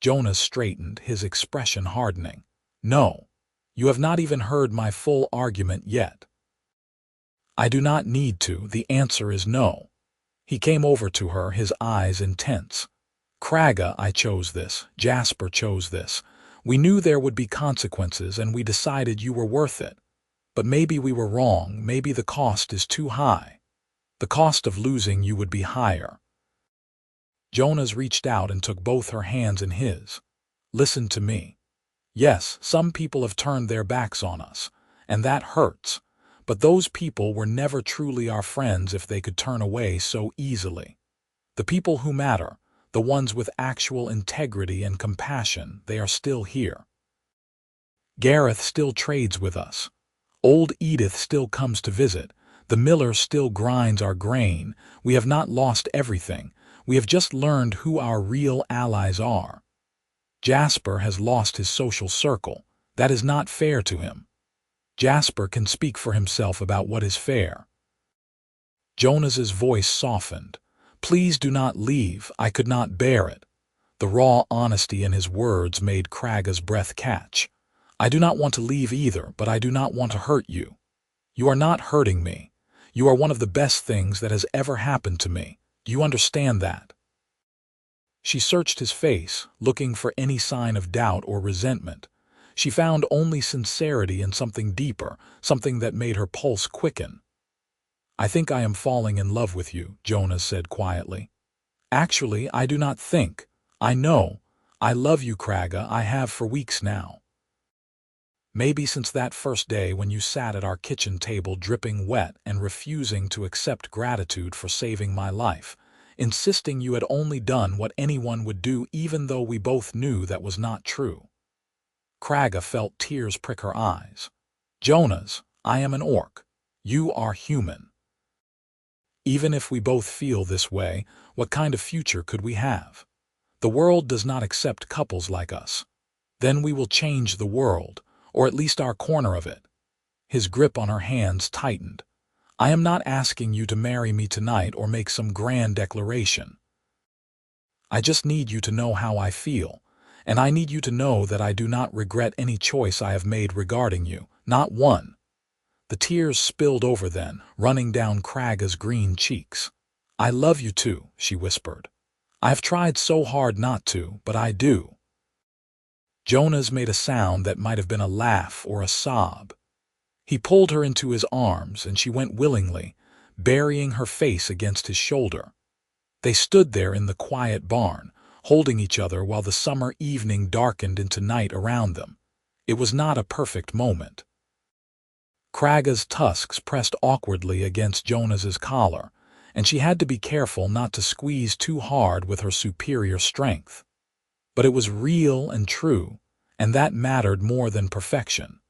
Jonas straightened, his expression hardening. "No. You have not even heard my full argument yet." "I do not need to. The answer is no." He came over to her, his eyes intense. "Kragga, I chose this. Jasper chose this. We knew there would be consequences, and we decided you were worth it. But maybe we were wrong. Maybe the cost is too high. The cost of losing you would be higher." Jonas reached out and took both her hands in his. "Listen to me. Yes, some people have turned their backs on us, and that hurts. But those people were never truly our friends if they could turn away so easily. The people who matter, the ones with actual integrity and compassion, they are still here. Gareth still trades with us. Old Edith still comes to visit. The miller still grinds our grain. We have not lost everything. We have just learned who our real allies are. Jasper has lost his social circle. That is not fair to him. Jasper can speak for himself about what is fair." Jonas's voice softened. "Please do not leave. I could not bear it." The raw honesty in his words made Kragga's breath catch. "I do not want to leave either, but I do not want to hurt you. You are not hurting me. You are one of the best things that has ever happened to me. Do you understand that?" She searched his face, looking for any sign of doubt or resentment. She found only sincerity and something deeper, something that made her pulse quicken. "I think I am falling in love with you," Jonas said quietly. "Actually, I do not think. I know. I love you, Kragga. I have for weeks now. Maybe since that first day when you sat at our kitchen table dripping wet and refusing to accept gratitude for saving my life, insisting you had only done what anyone would do even though we both knew that was not true." Kragga felt tears prick her eyes. "Jonas, I am an orc. You are human. Even if we both feel this way, what kind of future could we have? The world does not accept couples like us. Then we will change the world, or at least our corner of it." His grip on her hands tightened. "I am not asking you to marry me tonight or make some grand declaration. I just need you to know how I feel, and I need you to know that I do not regret any choice I have made regarding you, not one." The tears spilled over then, running down Kragga's green cheeks. "I love you too," she whispered. "I have tried so hard not to, but I do." Jonas made a sound that might have been a laugh or a sob. He pulled her into his arms, and she went willingly, burying her face against his shoulder. They stood there in the quiet barn, holding each other while the summer evening darkened into night around them. It was not a perfect moment. Kragga's tusks pressed awkwardly against Jonas's collar, and she had to be careful not to squeeze too hard with her superior strength. But it was real and true, and that mattered more than perfection.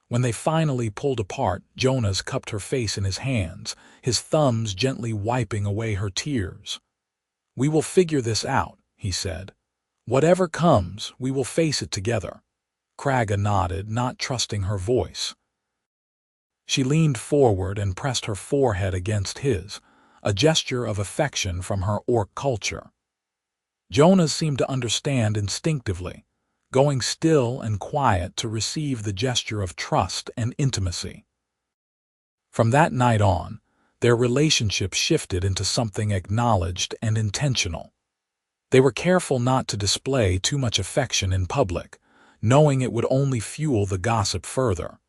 When they finally pulled apart, Jonas cupped her face in his hands, his thumbs gently wiping away her tears. "We will figure this out," he said. "Whatever comes, we will face it together." Kragga nodded, not trusting her voice. She leaned forward and pressed her forehead against his, a gesture of affection from her orc culture. Jonas seemed to understand instinctively, going still and quiet to receive the gesture of trust and intimacy. From that night on, their relationship shifted into something acknowledged and intentional. They were careful not to display too much affection in public, knowing it would only fuel the gossip further.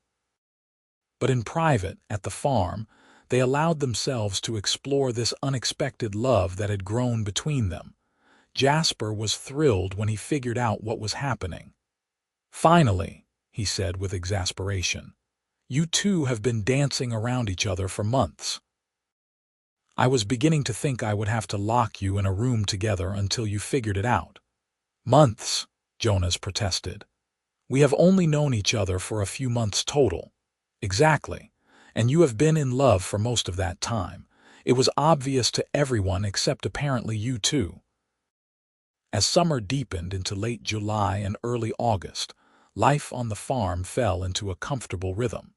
But in private, at the farm, they allowed themselves to explore this unexpected love that had grown between them. Jasper was thrilled when he figured out what was happening. "Finally," he said with exasperation, "you two have been dancing around each other for months." I was beginning to think I would have to lock you in a room together until you figured it out." "Months," Jonas protested. "We have only known each other for a few months total." "Exactly. And you have been in love for most of that time. It was obvious to everyone except apparently you too." As summer deepened into late July and early August, life on the farm fell into a comfortable rhythm.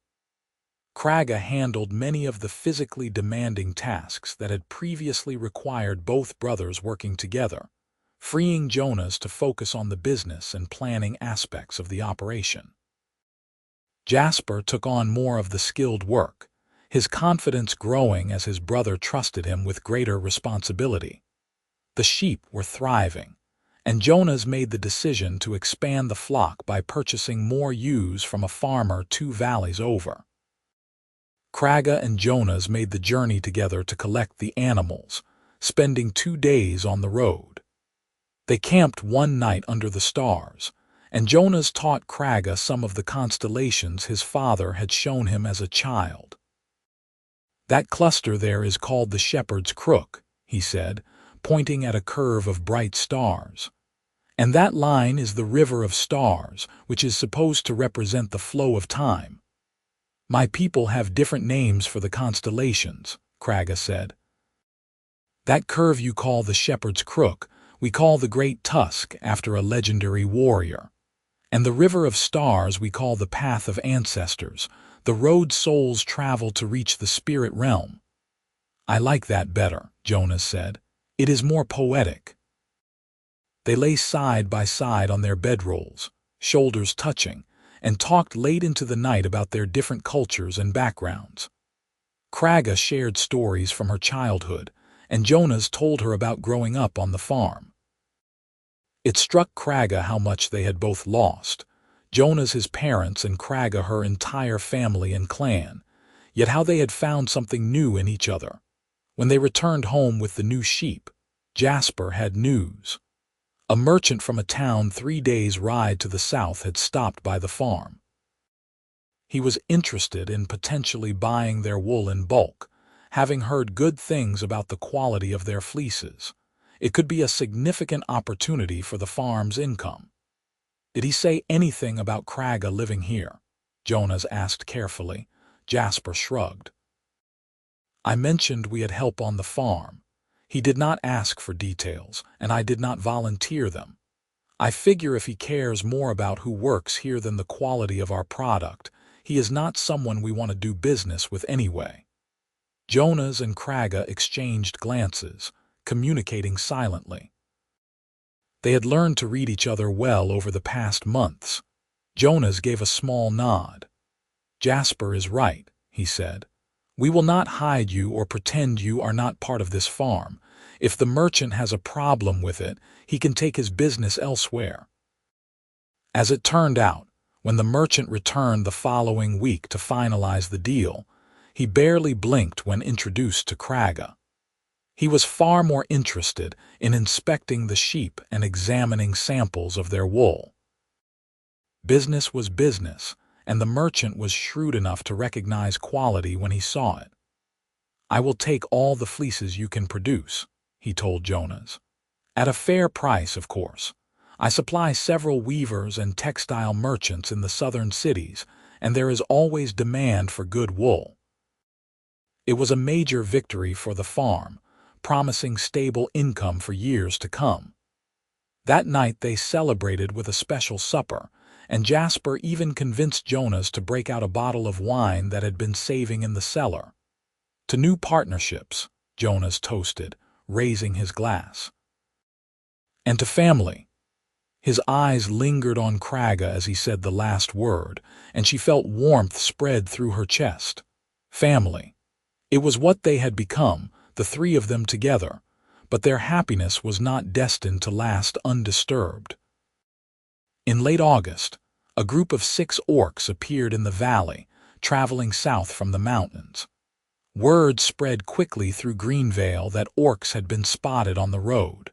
Kragga handled many of the physically demanding tasks that had previously required both brothers working together, freeing Jonas to focus on the business and planning aspects of the operation. Jasper took on more of the skilled work, his confidence growing as his brother trusted him with greater responsibility. The sheep were thriving, and Jonas made the decision to expand the flock by purchasing more ewes from a farmer 2 valleys over. Kragga and Jonas made the journey together to collect the animals, spending 2 days on the road. They camped one night under the stars, and Jonas taught Kragga some of the constellations his father had shown him as a child. "That cluster there is called the Shepherd's Crook," he said, pointing at a curve of bright stars. "And that line is the River of Stars, which is supposed to represent the flow of time." "My people have different names for the constellations," Kragga said. "That curve you call the Shepherd's Crook, we call the Great Tusk after a legendary warrior. And the River of Stars we call the Path of Ancestors, the road souls travel to reach the spirit realm." "I like that better," Jonas said. "It is more poetic." They lay side by side on their bedrolls, shoulders touching, and talked late into the night about their different cultures and backgrounds. Kragga shared stories from her childhood, and Jonas told her about growing up on the farm. It struck Kragga how much they had both lost, Jonas his parents and Kragga her entire family and clan, yet how they had found something new in each other. When they returned home with the new sheep, Jasper had news. A merchant from a town 3 days' ride to the south had stopped by the farm. He was interested in potentially buying their wool in bulk, having heard good things about the quality of their fleeces. It could be a significant opportunity for the farm's income. "Did he say anything about Kragga living here?" Jonas asked carefully. Jasper shrugged. "I mentioned we had help on the farm. He did not ask for details, and I did not volunteer them. I figure if he cares more about who works here than the quality of our product, he is not someone we want to do business with anyway." Jonas and Kragga exchanged glances, communicating silently. They had learned to read each other well over the past months. Jonas gave a small nod. "Jasper is right," he said. "We will not hide you or pretend you are not part of this farm. If the merchant has a problem with it, he can take his business elsewhere." As it turned out, when the merchant returned the following week to finalize the deal, he barely blinked when introduced to Kragga. He was far more interested in inspecting the sheep and examining samples of their wool. Business was business, and the merchant was shrewd enough to recognize quality when he saw it. "I will take all the fleeces you can produce," he told Jonas. "At a fair price, of course. I supply several weavers and textile merchants in the southern cities, and there is always demand for good wool." It was a major victory for the farm, promising stable income for years to come. That night they celebrated with a special supper, and Jasper even convinced Jonas to break out a bottle of wine that had been saving in the cellar. "To new partnerships," Jonas toasted, raising his glass. "And to family." His eyes lingered on Kragga as he said the last word, and she felt warmth spread through her chest. Family. It was what they had become, the three of them together, but their happiness was not destined to last undisturbed. In late August, a group of 6 orcs appeared in the valley, traveling south from the mountains. Word spread quickly through Greenvale that orcs had been spotted on the road.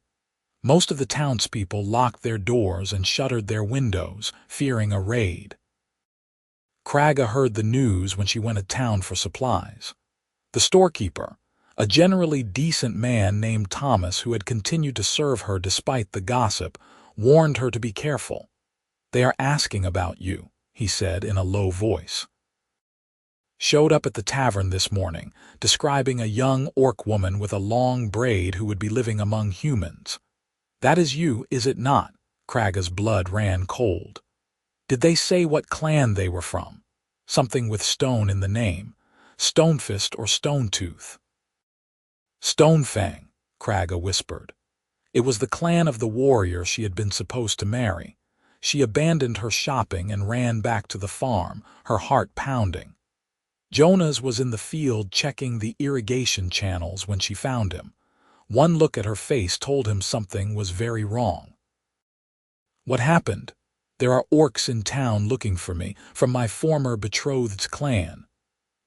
Most of the townspeople locked their doors and shuttered their windows, fearing a raid. Kragga heard the news when she went to town for supplies. The storekeeper, A generally decent man named Thomas, who had continued to serve her despite the gossip, warned her to be careful. "They are asking about you," he said in a low voice. "Showed up at the tavern this morning, describing a young orc woman with a long braid who would be living among humans. That is you, is it not?" Kragga's blood ran cold. "Did they say what clan they were from? Something with stone in the name. Stonefist or Stonetooth?" "Stonefang," Kragga whispered. It was the clan of the warrior she had been supposed to marry. She abandoned her shopping and ran back to the farm, her heart pounding. Jonas was in the field checking the irrigation channels when she found him. One look at her face told him something was very wrong. "What happened?" "There are orcs in town looking for me, from my former betrothed's clan."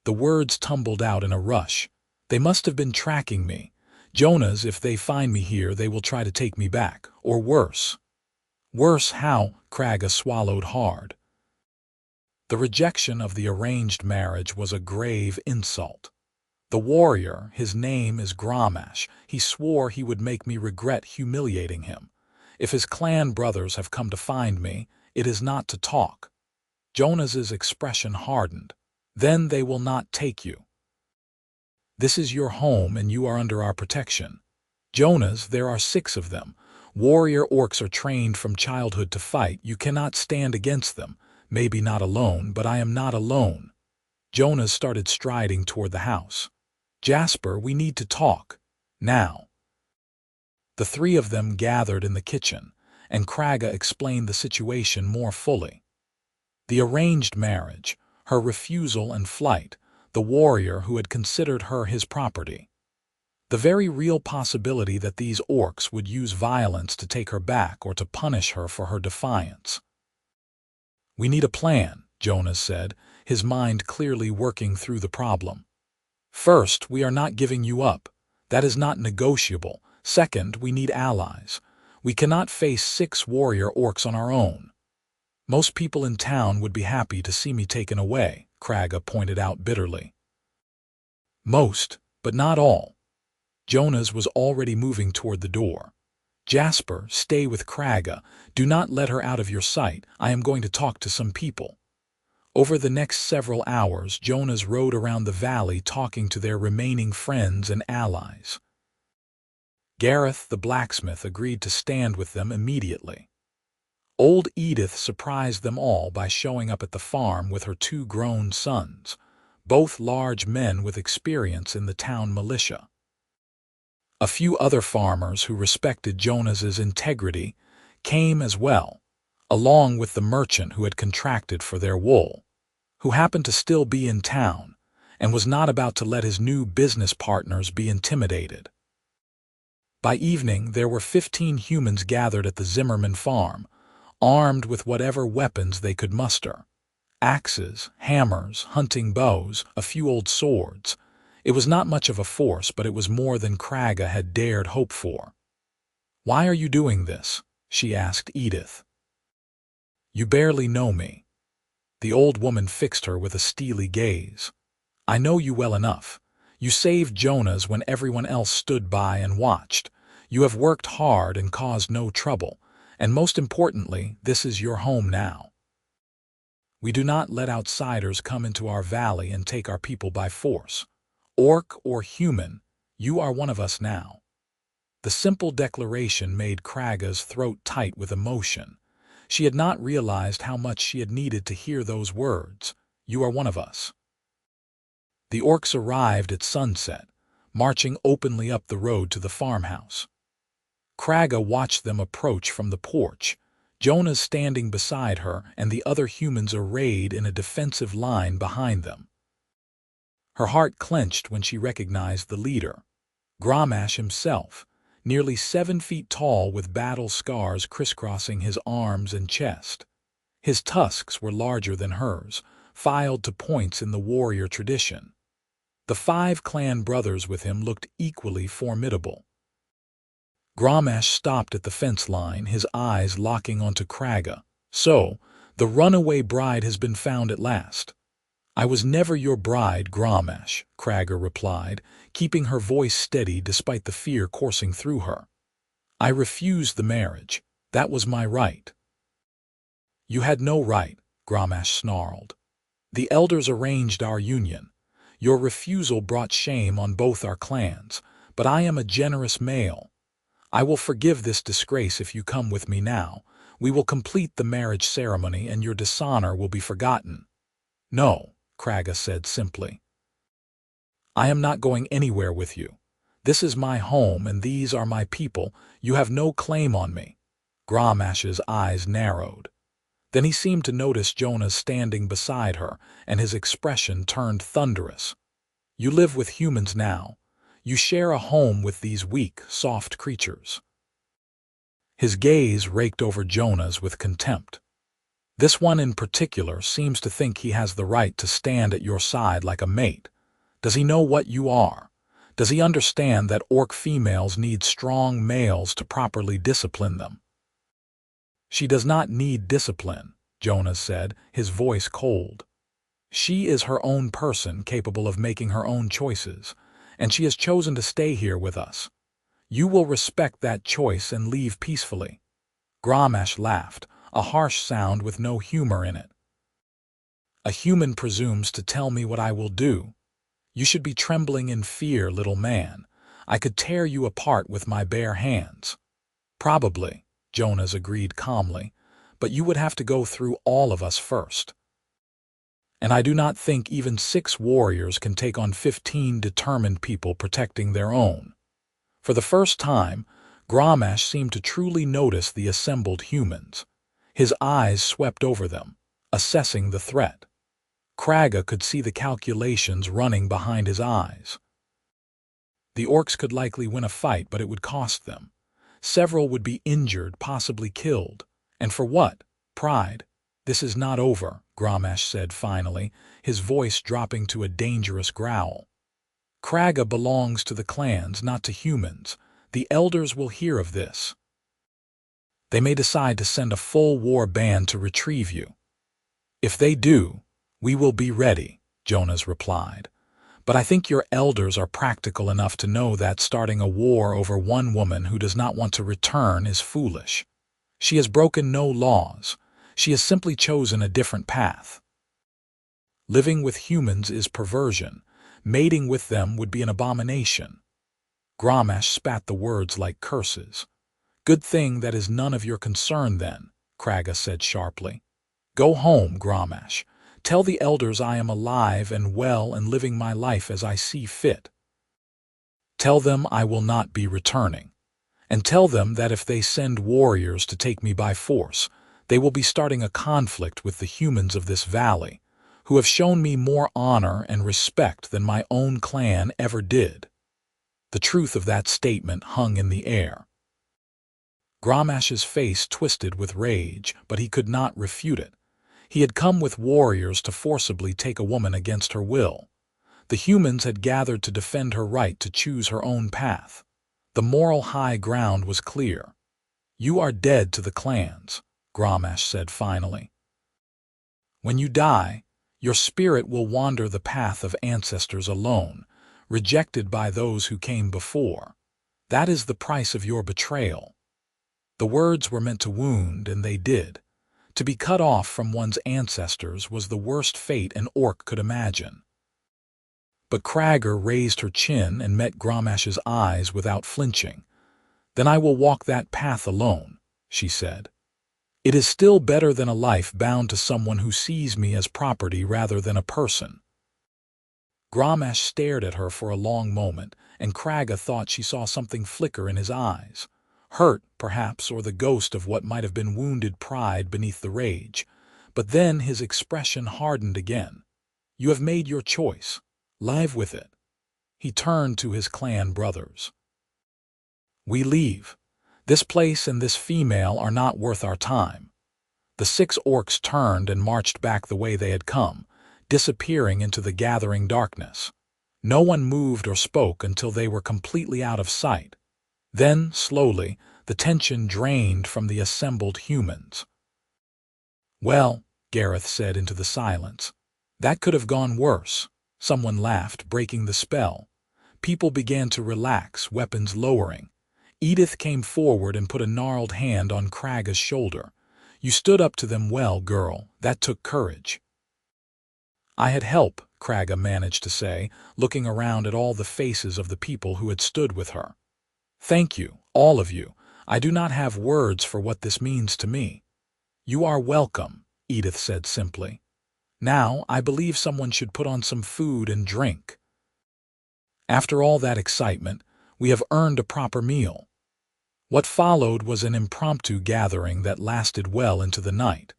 The words tumbled out in a rush. "They must have been tracking me. Jonas, if they find me here, they will try to take me back. Or worse." "Worse how?" Kragga swallowed hard. The rejection of the arranged marriage was a grave insult. "The warrior, his name is Gramash, he swore he would make me regret humiliating him. If his clan brothers have come to find me, it is not to talk." Jonas's expression hardened. "Then they will not take you. This is your home and you are under our protection. Jonas, there are 6 of them. Warrior orcs are trained from childhood to fight. You cannot stand against them. Maybe not alone, but I am not alone." Jonas started striding toward the house. "Jasper, we need to talk. Now." The 3 of them gathered in the kitchen, and Kragga explained the situation more fully. The arranged marriage, her refusal and flight, the warrior who had considered her his property. The very real possibility that these orcs would use violence to take her back or to punish her for her defiance. "We need a plan," Jonas said, his mind clearly working through the problem. "First, we are not giving you up. That is not negotiable. Second, we need allies. We cannot face 6 warrior orcs on our own." "Most people in town would be happy to see me taken away," Kragga pointed out bitterly. "Most, but not all." Jonas was already moving toward the door. "Jasper, stay with Kragga. Do not let her out of your sight. I am going to talk to some people." Over the next several hours, Jonas rode around the valley talking to their remaining friends and allies. Gareth, the blacksmith, agreed to stand with them immediately. Old Edith surprised them all by showing up at the farm with her 2 grown sons, both large men with experience in the town militia. A few other farmers who respected Jonas's integrity came as well, along with the merchant who had contracted for their wool, who happened to still be in town and was not about to let his new business partners be intimidated. By evening, there were 15 humans gathered at the Zimmerman farm, armed with whatever weapons they could muster. Axes, hammers, hunting bows, a few old swords. It was not much of a force, but it was more than Kragga had dared hope for. "Why are you doing this?" she asked Edith. "You barely know me." The old woman fixed her with a steely gaze. "I know you well enough. You saved Jonas when everyone else stood by and watched. You have worked hard and caused no trouble, and most importantly, this is your home now. We do not let outsiders come into our valley and take our people by force. Orc or human, you are one of us now." The simple declaration made Kragga's throat tight with emotion. She had not realized how much she had needed to hear those words. "You are one of us." The orcs arrived at sunset, marching openly up the road to the farmhouse. Kragga watched them approach from the porch, Jonas standing beside her and the other humans arrayed in a defensive line behind them. Her heart clenched when she recognized the leader, Gramash himself, nearly 7 feet tall with battle scars crisscrossing his arms and chest. His tusks were larger than hers, filed to points in the warrior tradition. The 5 clan brothers with him looked equally formidable. Gramash stopped at the fence line, his eyes locking onto Kragga. "So, the runaway bride has been found at last." I was never your bride, Grommash, Kragga replied, keeping her voice steady despite the fear coursing through her. I refused the marriage. That was my right. You had no right, Grommash snarled. The elders arranged our union. Your refusal brought shame on both our clans, but I am a generous male. I will forgive this disgrace if you come with me now. We will complete the marriage ceremony and your dishonor will be forgotten. No, Kragga said simply. I am not going anywhere with you. This is my home and these are my people. You have no claim on me. Grommash's eyes narrowed. Then he seemed to notice Jonas standing beside her, and his expression turned thunderous. You live with humans now. You share a home with these weak, soft creatures. His gaze raked over Jonas with contempt. This one in particular seems to think he has the right to stand at your side like a mate. Does he know what you are? Does he understand that orc females need strong males to properly discipline them? She does not need discipline, Jonas said, his voice cold. She is her own person capable of making her own choices, and she has chosen to stay here with us. You will respect that choice and leave peacefully. Grommash laughed, a harsh sound with no humor in it. A human presumes to tell me what I will do. You should be trembling in fear, little man. I could tear you apart with my bare hands. Probably, Jonas agreed calmly, but you would have to go through all of us first. And I do not think even 6 warriors can take on 15 determined people protecting their own. For the first time, Grommash seemed to truly notice the assembled humans. His eyes swept over them, assessing the threat. Kragga could see the calculations running behind his eyes. The orcs could likely win a fight, but it would cost them. Several would be injured, possibly killed. And for what? Pride. This is not over, Grommash said finally, his voice dropping to a dangerous growl. Kragga belongs to the clans, not to humans. The elders will hear of this. They may decide to send a full war band to retrieve you. If they do, we will be ready, Jonas replied. But I think your elders are practical enough to know that starting a war over one woman who does not want to return is foolish. She has broken no laws. She has simply chosen a different path. Living with humans is perversion. Mating with them would be an abomination. Grommash spat the words like curses. Good thing that is none of your concern then, Kragga said sharply. Go home, Grommash. Tell the elders I am alive and well and living my life as I see fit. Tell them I will not be returning. And tell them that if they send warriors to take me by force, they will be starting a conflict with the humans of this valley, who have shown me more honor and respect than my own clan ever did. The truth of that statement hung in the air. Grommash's face twisted with rage, but he could not refute it. He had come with warriors to forcibly take a woman against her will. The humans had gathered to defend her right to choose her own path. The moral high ground was clear. You are dead to the clans, Grommash said finally. When you die, your spirit will wander the path of ancestors alone, rejected by those who came before. That is the price of your betrayal. The words were meant to wound, and they did. To be cut off from one's ancestors was the worst fate an orc could imagine. But Kragga raised her chin and met Grommash's eyes without flinching. Then I will walk that path alone, she said. It is still better than a life bound to someone who sees me as property rather than a person. Grommash stared at her for a long moment, and Kragga thought she saw something flicker in his eyes. Hurt, perhaps, or the ghost of what might have been wounded pride beneath the rage. But then his expression hardened again. You have made your choice. Live with it. He turned to his clan brothers. We leave. This place and this female are not worth our time. The 6 orcs turned and marched back the way they had come, disappearing into the gathering darkness. No one moved or spoke until they were completely out of sight. Then, slowly, the tension drained from the assembled humans. Well, Gareth said into the silence, That could have gone worse. Someone laughed, breaking the spell. People began to relax, weapons lowering. Edith came forward and put a gnarled hand on Kragga's shoulder. You stood up to them well, girl. That took courage. I had help, Kragga managed to say, looking around at all the faces of the people who had stood with her. Thank you, all of you. I do not have words for what this means to me. You are welcome, Edith said simply. Now, I believe someone should put on some food and drink. After all that excitement, we have earned a proper meal. What followed was an impromptu gathering that lasted well into the night.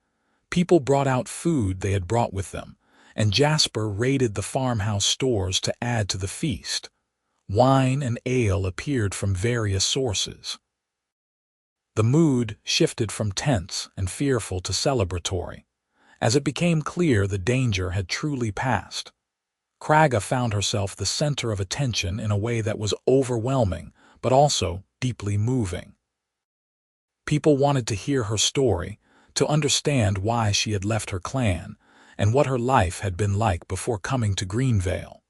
People brought out food they had brought with them, and Jasper raided the farmhouse stores to add to the feast. Wine and ale appeared from various sources. The mood shifted from tense and fearful to celebratory, as it became clear the danger had truly passed. Kragga found herself the center of attention in a way that was overwhelming, but also deeply moving. People wanted to hear her story, to understand why she had left her clan, and what her life had been like before coming to Greenvale.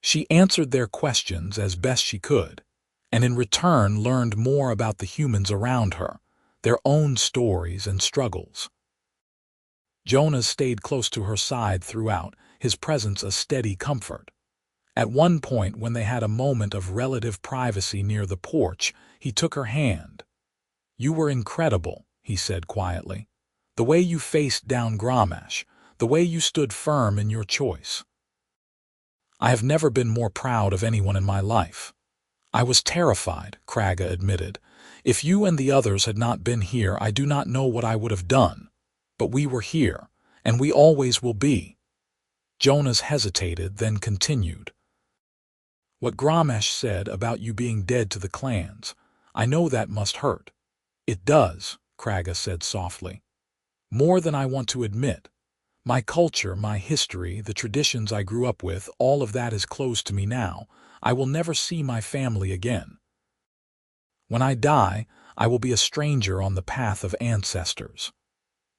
She answered their questions as best she could, and in return learned more about the humans around her, their own stories and struggles. Jonas stayed close to her side throughout, his presence a steady comfort. At one point, when they had a moment of relative privacy near the porch, he took her hand. You were incredible, he said quietly. The way you faced down Grommash, the way you stood firm in your choice. I have never been more proud of anyone in my life. I was terrified, Kragga admitted. If you and the others had not been here, I do not know what I would have done. But we were here, and we always will be. Jonas hesitated, then continued. What Grommash said about you being dead to the clans, I know that must hurt. It does, Kragga said softly. More than I want to admit. My culture, my history, the traditions I grew up with, all of that is closed to me now. I will never see my family again. When I die, I will be a stranger on the path of ancestors.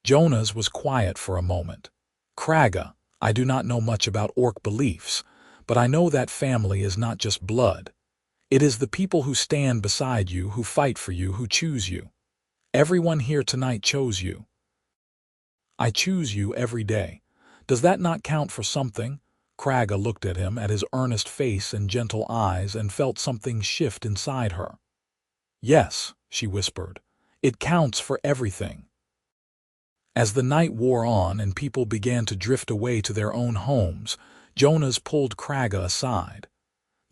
Jonas was quiet for a moment. Kragga, I do not know much about orc beliefs, but I know that family is not just blood. It is the people who stand beside you, who fight for you, who choose you. Everyone here tonight chose you. I choose you every day. Does that not count for something? Kragga looked at him, at his earnest face and gentle eyes, and felt something shift inside her. Yes, she whispered. It counts for everything. As the night wore on and people began to drift away to their own homes, Jonas pulled Kragga aside.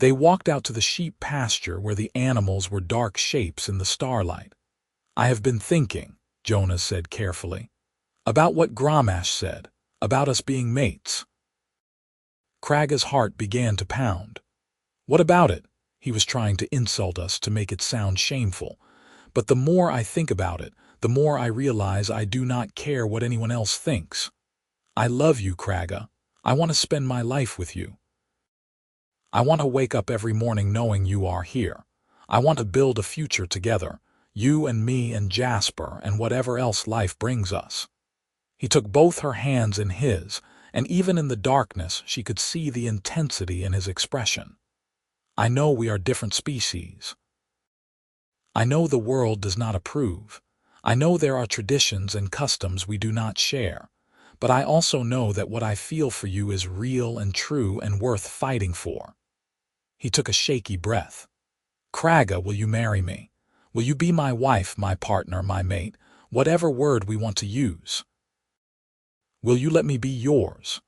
They walked out to the sheep pasture where the animals were dark shapes in the starlight. I have been thinking, Jonas said carefully, about what Grommash said, about us being mates. Kragga's heart began to pound. What about it? He was trying to insult us to make it sound shameful. But the more I think about it, the more I realize I do not care what anyone else thinks. I love you, Kragga. I want to spend my life with you. I want to wake up every morning knowing you are here. I want to build a future together, you and me and Jasper and whatever else life brings us. He took both her hands in his, and even in the darkness she could see the intensity in his expression. I know we are different species. I know the world does not approve. I know there are traditions and customs we do not share. But I also know that what I feel for you is real and true and worth fighting for. He took a shaky breath. Kragga, will you marry me? Will you be my wife, my partner, my mate, whatever word we want to use? Will you let me be yours?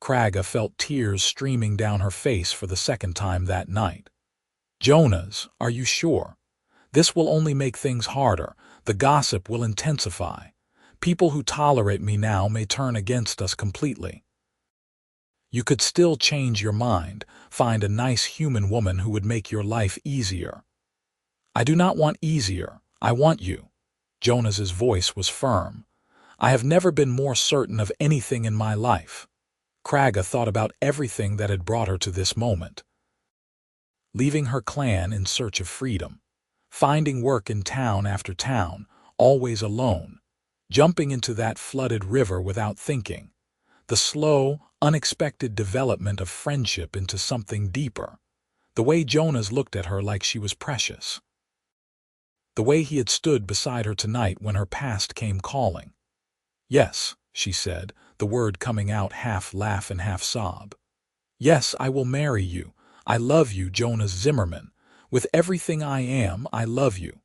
Kragga felt tears streaming down her face for the second time that night. Jonas, are you sure? This will only make things harder. The gossip will intensify. People who tolerate me now may turn against us completely. You could still change your mind, find a nice human woman who would make your life easier. I do not want easier. I want you. Jonas's voice was firm. I have never been more certain of anything in my life. Kragga thought about everything that had brought her to this moment. Leaving her clan in search of freedom. Finding work in town after town, always alone. Jumping into that flooded river without thinking. The slow, unexpected development of friendship into something deeper. The way Jonas looked at her like she was precious. The way he had stood beside her tonight when her past came calling. "Yes," she said, the word coming out half laugh and half sob. "Yes, I will marry you. I love you, Jonas Zimmerman. With everything I am, I love you."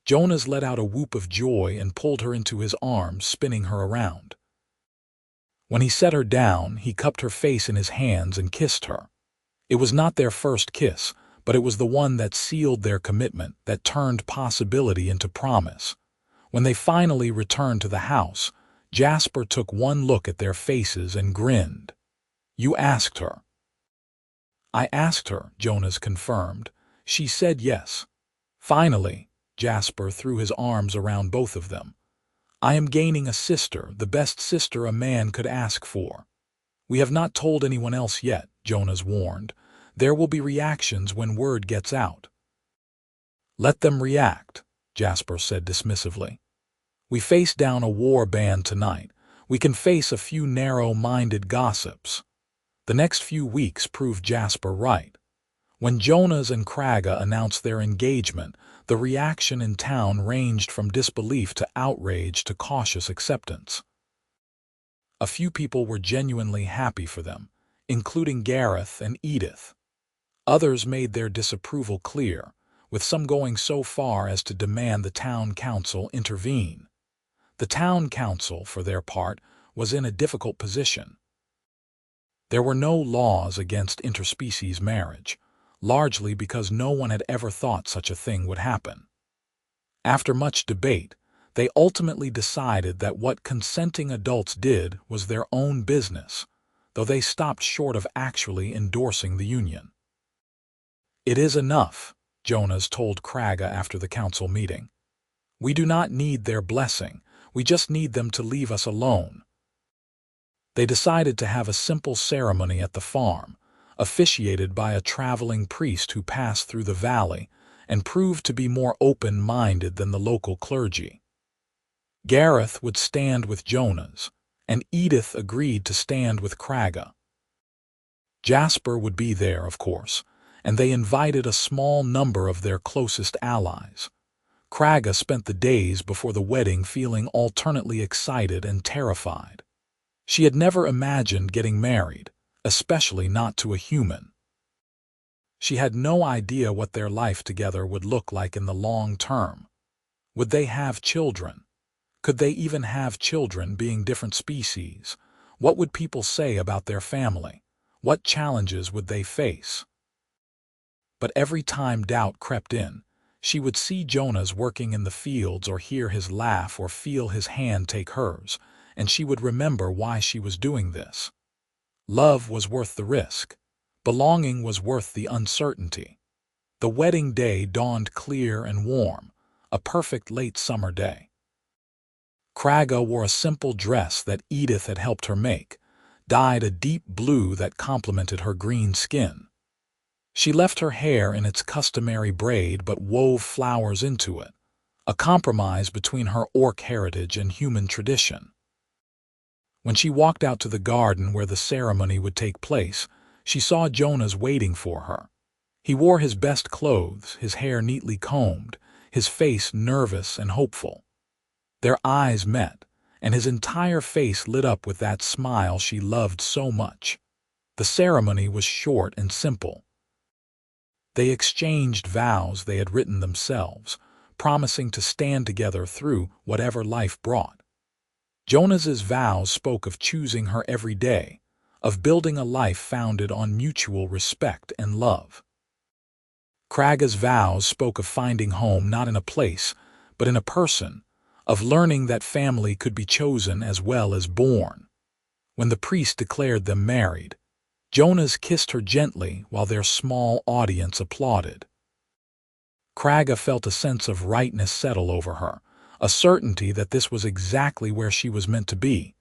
Jonas let out a whoop of joy and pulled her into his arms, spinning her around. When he set her down, he cupped her face in his hands and kissed her. It was not their first kiss, but it was the one that sealed their commitment, that turned possibility into promise. When they finally returned to the house, Jasper took one look at their faces and grinned. "You asked her." "I asked her," Jonas confirmed. "She said yes." Finally, Jasper threw his arms around both of them. "I am gaining a sister, the best sister a man could ask for." "We have not told anyone else yet," Jonas warned. "There will be reactions when word gets out." "Let them react," Jasper said dismissively. "We face down a war band tonight. We can face a few narrow-minded gossips." The next few weeks proved Jasper right. When Jonas and Kragga announced their engagement, the reaction in town ranged from disbelief to outrage to cautious acceptance. A few people were genuinely happy for them, including Gareth and Edith. Others made their disapproval clear, with some going so far as to demand the town council intervene. The town council, for their part, was in a difficult position. There were no laws against interspecies marriage, largely because no one had ever thought such a thing would happen. After much debate, they ultimately decided that what consenting adults did was their own business, though they stopped short of actually endorsing the union. "It is enough," Jonas told Kragga after the council meeting. "We do not need their blessing, we just need them to leave us alone." They decided to have a simple ceremony at the farm, officiated by a traveling priest who passed through the valley and proved to be more open-minded than the local clergy. Gareth would stand with Jonas, and Edith agreed to stand with Kragga. Jasper would be there, of course, and they invited a small number of their closest allies. Kragga spent the days before the wedding feeling alternately excited and terrified. She had never imagined getting married, especially not to a human. She had no idea what their life together would look like in the long term. Would they have children? Could they even have children being different species? What would people say about their family? What challenges would they face? But every time doubt crept in, she would see Jonas working in the fields or hear his laugh or feel his hand take hers, and she would remember why she was doing this. Love was worth the risk. Belonging was worth the uncertainty. The wedding day dawned clear and warm, a perfect late summer day. Kragga wore a simple dress that Edith had helped her make, dyed a deep blue that complemented her green skin. She left her hair in its customary braid but wove flowers into it, a compromise between her orc heritage and human tradition. When she walked out to the garden where the ceremony would take place, she saw Jonas waiting for her. He wore his best clothes, his hair neatly combed, his face nervous and hopeful. Their eyes met, and his entire face lit up with that smile she loved so much. The ceremony was short and simple. They exchanged vows they had written themselves, promising to stand together through whatever life brought. Jonas's vows spoke of choosing her every day, of building a life founded on mutual respect and love. Kragga's vows spoke of finding home not in a place, but in a person, of learning that family could be chosen as well as born. When the priest declared them married, Jonas kissed her gently while their small audience applauded. Kragga felt a sense of rightness settle over her, a certainty that this was exactly where she was meant to be.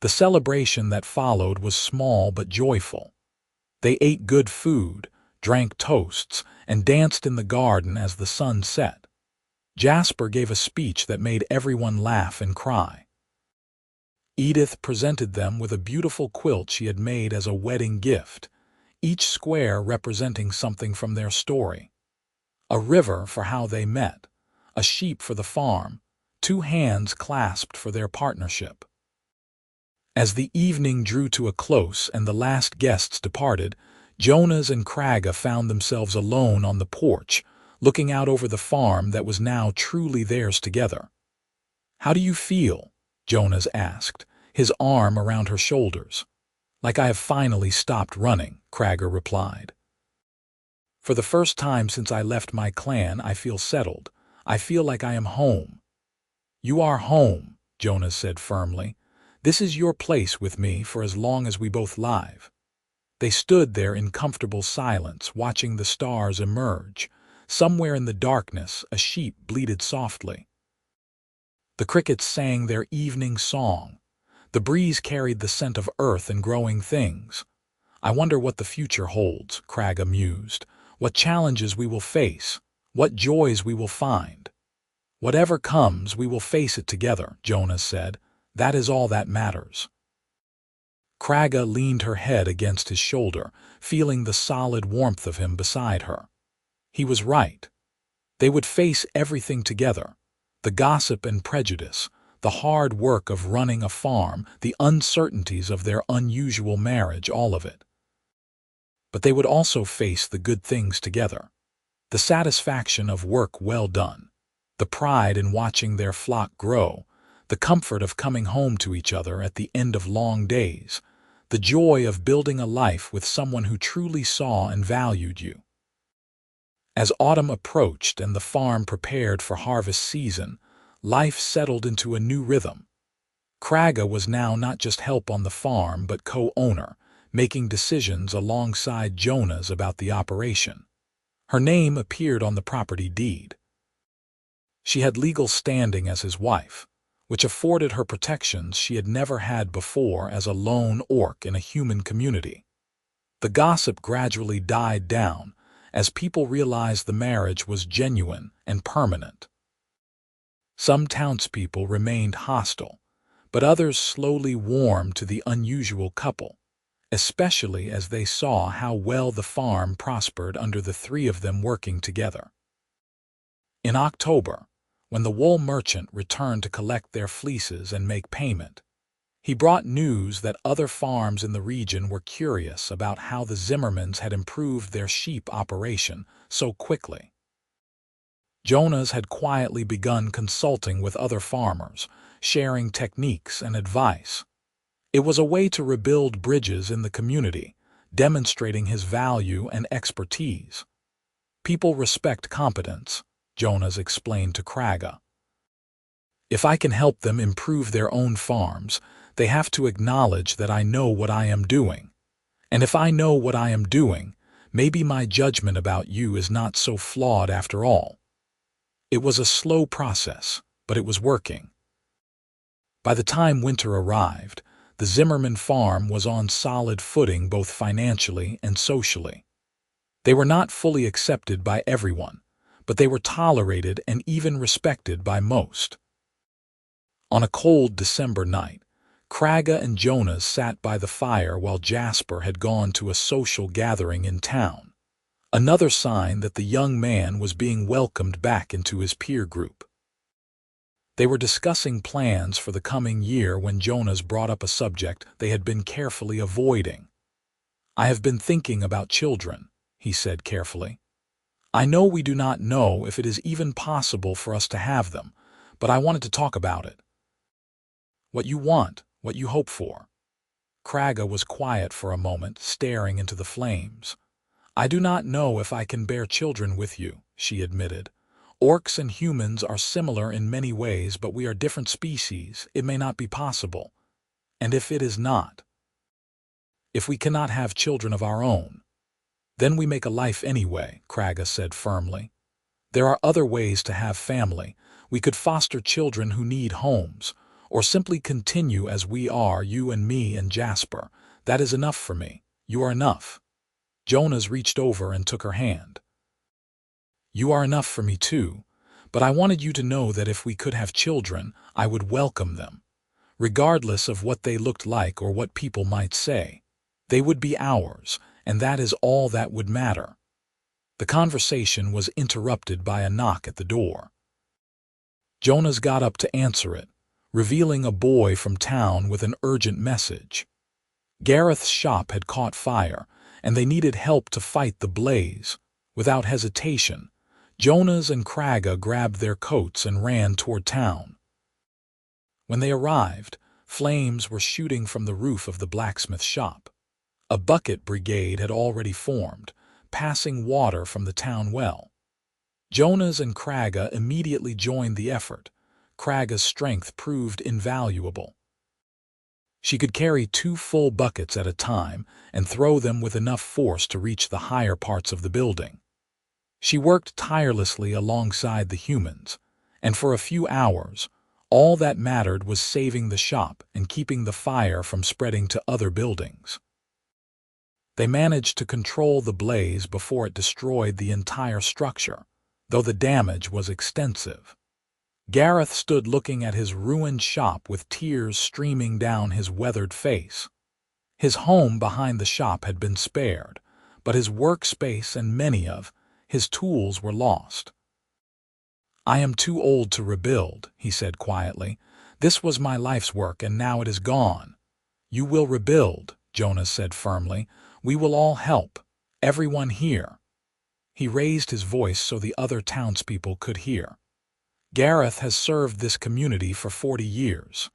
The celebration that followed was small but joyful. They ate good food, drank toasts, and danced in the garden as the sun set. Jasper gave a speech that made everyone laugh and cry. Edith presented them with a beautiful quilt she had made as a wedding gift, each square representing something from their story. A river for how they met, a sheep for the farm, two hands clasped for their partnership. As the evening drew to a close and the last guests departed, Jonas and Kragga found themselves alone on the porch, looking out over the farm that was now truly theirs together. "How do you feel?" Jonas asked, his arm around her shoulders. "Like I have finally stopped running," Kragga replied. "For the first time since I left my clan, I feel settled. I feel like I am home." "You are home," Jonas said firmly. "This is your place with me for as long as we both live." They stood there in comfortable silence, watching the stars emerge. Somewhere in the darkness, a sheep bleated softly. The crickets sang their evening song. The breeze carried the scent of earth and growing things. "I wonder what the future holds," Kragga mused. "What challenges we will face, what joys we will find." "Whatever comes, we will face it together," Jonas said. "That is all that matters." Kragga leaned her head against his shoulder, feeling the solid warmth of him beside her. He was right. They would face everything together. The gossip and prejudice, the hard work of running a farm, the uncertainties of their unusual marriage, all of it. But they would also face the good things together. The satisfaction of work well done, the pride in watching their flock grow, the comfort of coming home to each other at the end of long days, the joy of building a life with someone who truly saw and valued you. As autumn approached and the farm prepared for harvest season, life settled into a new rhythm. Kragga was now not just help on the farm but co-owner, making decisions alongside Jonas about the operation. Her name appeared on the property deed. She had legal standing as his wife, which afforded her protections she had never had before as a lone orc in a human community. The gossip gradually died down as people realized the marriage was genuine and permanent. Some townspeople remained hostile, but others slowly warmed to the unusual couple, especially as they saw how well the farm prospered under the three of them working together. In October, when the wool merchant returned to collect their fleeces and make payment, he brought news that other farms in the region were curious about how the Zimmermans had improved their sheep operation so quickly. Jonas had quietly begun consulting with other farmers, sharing techniques and advice. It was a way to rebuild bridges in the community, demonstrating his value and expertise. "People respect competence," Jonas explained to Kragga. "If I can help them improve their own farms, they have to acknowledge that I know what I am doing. And if I know what I am doing, maybe my judgment about you is not so flawed after all." It was a slow process, but it was working. By the time winter arrived, the Zimmerman farm was on solid footing both financially and socially. They were not fully accepted by everyone, but they were tolerated and even respected by most. On a cold December night, Kragga and Jonas sat by the fire while Jasper had gone to a social gathering in town, another sign that the young man was being welcomed back into his peer group. They were discussing plans for the coming year when Jonas brought up a subject they had been carefully avoiding. "I have been thinking about children," he said carefully. "I know we do not know if it is even possible for us to have them, but I wanted to talk about it." "What you want, what you hope for." Kragga was quiet for a moment, staring into the flames. "I do not know if I can bear children with you," she admitted. "Orcs and humans are similar in many ways, but we are different species. It may not be possible. And if it is not, if we cannot have children of our own, then we make a life anyway," Kragga said firmly. "There are other ways to have family. We could foster children who need homes, or simply continue as we are, you and me and Jasper. That is enough for me. You are enough." Jonas reached over and took her hand. "You are enough for me too, but I wanted you to know that if we could have children, I would welcome them. regardless of what they looked like or what people might say. They would be ours, and that is all that would matter. The conversation was interrupted by a knock at the door. Jonas got up to answer it, revealing a boy from town with an urgent message. Gareth's shop had caught fire, and they needed help to fight the blaze. Without hesitation, Jonas and Kragga grabbed their coats and ran toward town. When they arrived, flames were shooting from the roof of the blacksmith shop. A bucket brigade had already formed, passing water from the town well. Jonas and Kragga immediately joined the effort. Kragga's strength proved invaluable. She could carry 2 full buckets at a time and throw them with enough force to reach the higher parts of the building. She worked tirelessly alongside the humans, and for a few hours, all that mattered was saving the shop and keeping the fire from spreading to other buildings. They managed to control the blaze before it destroyed the entire structure, though the damage was extensive. Gareth stood looking at his ruined shop with tears streaming down his weathered face. His home behind the shop had been spared, but his workspace and many of his tools were lost. "I am too old to rebuild," he said quietly. "This was my life's work and now it is gone." "You will rebuild," Jonas said firmly. "We will all help. Everyone here." He raised his voice so the other townspeople could hear. "Gareth has served this community for 40 years.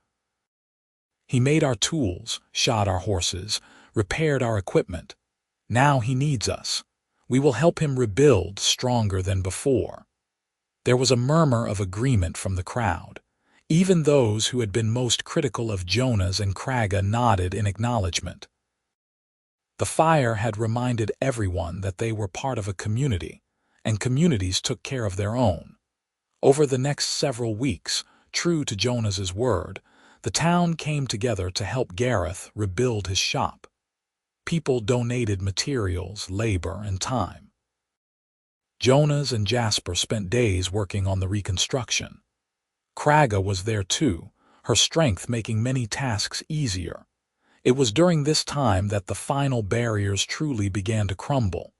He made our tools, shod our horses, repaired our equipment. Now he needs us. We will help him rebuild stronger than before." There was a murmur of agreement from the crowd. Even those who had been most critical of Jonas and Kragga nodded in acknowledgement. The fire had reminded everyone that they were part of a community, and communities took care of their own. Over the next several weeks, true to Jonas's word, the town came together to help Gareth rebuild his shop. People donated materials, labor, and time. Jonas and Jasper spent days working on the reconstruction. Kragga was there too, her strength making many tasks easier. It was during this time that the final barriers truly began to crumble.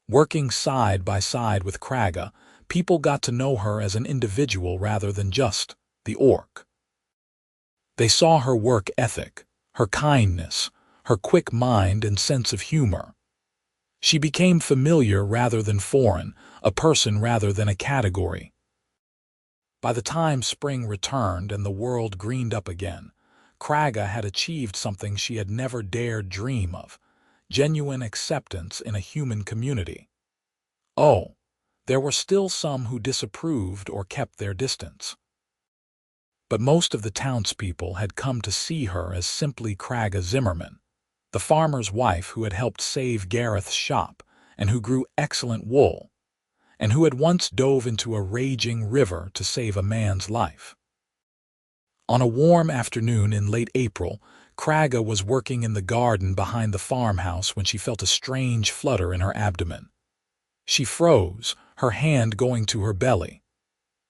Working side by side with Kragga, people got to know her as an individual rather than just the orc. They saw her work ethic, her kindness, her quick mind and sense of humor. She became familiar rather than foreign, a person rather than a category. By the time spring returned and the world greened up again, Kragga had achieved something she had never dared dream of: genuine acceptance in a human community. Oh, there were still some who disapproved or kept their distance. But most of the townspeople had come to see her as simply Kragga Zimmerman, the farmer's wife who had helped save Gareth's shop and who grew excellent wool, and who had once dove into a raging river to save a man's life. On a warm afternoon in late April, Kragga was working in the garden behind the farmhouse when she felt a strange flutter in her abdomen. She froze, her hand going to her belly.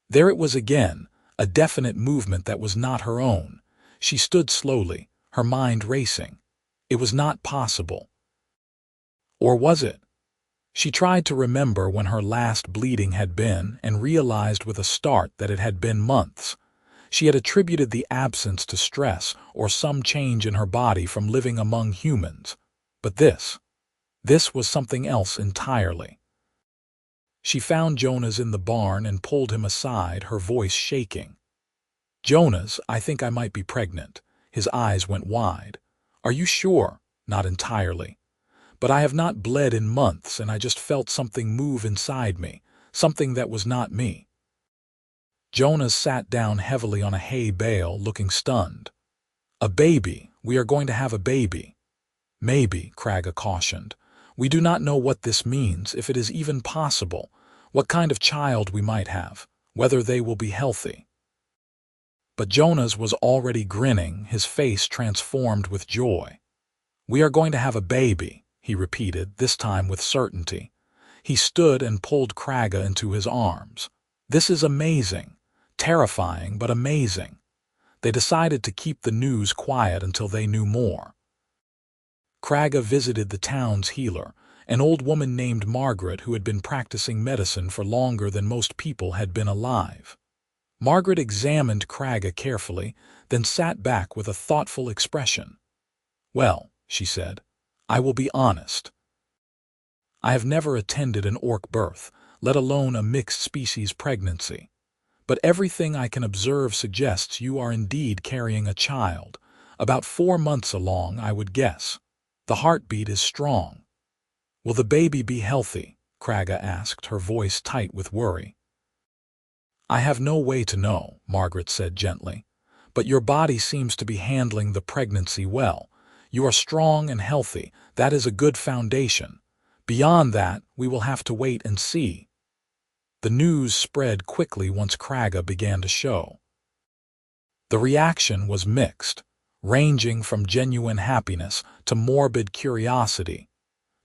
There it was again, a definite movement that was not her own. She stood slowly, her mind racing. It was not possible. Or was it? She tried to remember when her last bleeding had been and realized with a start that it had been months. She had attributed the absence to stress or some change in her body from living among humans. But this was something else entirely. She found Jonas in the barn and pulled him aside, her voice shaking. "Jonas, I think I might be pregnant." His eyes went wide. "Are you sure?" "Not entirely. But I have not bled in months and I just felt something move inside me, something that was not me." Jonas sat down heavily on a hay bale, looking stunned. "A baby. We are going to have a baby." "Maybe," Kragga cautioned. "We do not know what this means, if it is even possible, what kind of child we might have, whether they will be healthy." But Jonas was already grinning, his face transformed with joy. "We are going to have a baby," he repeated, this time with certainty. He stood and pulled Kragga into his arms. "This is amazing. Terrifying, but amazing. They decided to keep the news quiet until they knew more. Kragga visited the town's healer, an old woman named Margaret who had been practicing medicine for longer than most people had been alive. Margaret examined Kragga carefully, then sat back with a thoughtful expression. "Well," she said, "I will be honest. I have never attended an orc birth, let alone a mixed-species pregnancy. But everything I can observe suggests you are indeed carrying a child, about 4 months along, I would guess. The heartbeat is strong." "Will the baby be healthy?" Kragga asked, her voice tight with worry. "I have no way to know," Margaret said gently. "But your body seems to be handling the pregnancy well. You are strong and healthy. That is a good foundation. Beyond that, we will have to wait and see." The news spread quickly once Kragga began to show. The reaction was mixed, ranging from genuine happiness to morbid curiosity,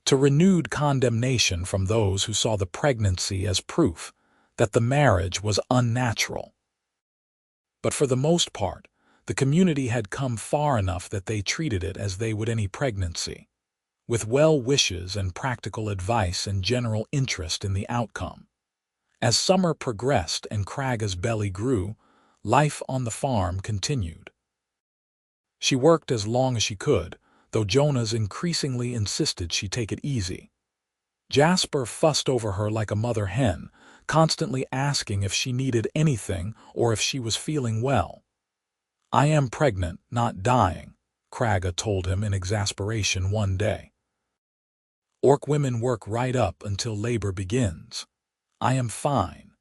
to renewed condemnation from those who saw the pregnancy as proof that the marriage was unnatural. But for the most part, the community had come far enough that they treated it as they would any pregnancy, with well wishes and practical advice and general interest in the outcome. As summer progressed and Kragga's belly grew, life on the farm continued. She worked as long as she could, though Jonas increasingly insisted she take it easy. Jasper fussed over her like a mother hen, constantly asking if she needed anything or if she was feeling well. "I am pregnant, not dying," Kragga told him in exasperation one day. "Orc women work right up until labor begins. I am fine."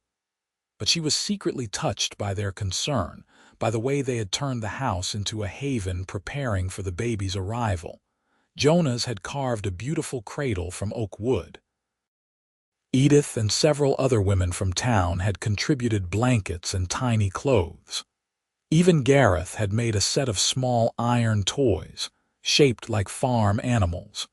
But she was secretly touched by their concern, by the way they had turned the house into a haven preparing for the baby's arrival. Jonas had carved a beautiful cradle from oak wood. Edith and several other women from town had contributed blankets and tiny clothes. Even Gareth had made a set of small iron toys, shaped like farm animals.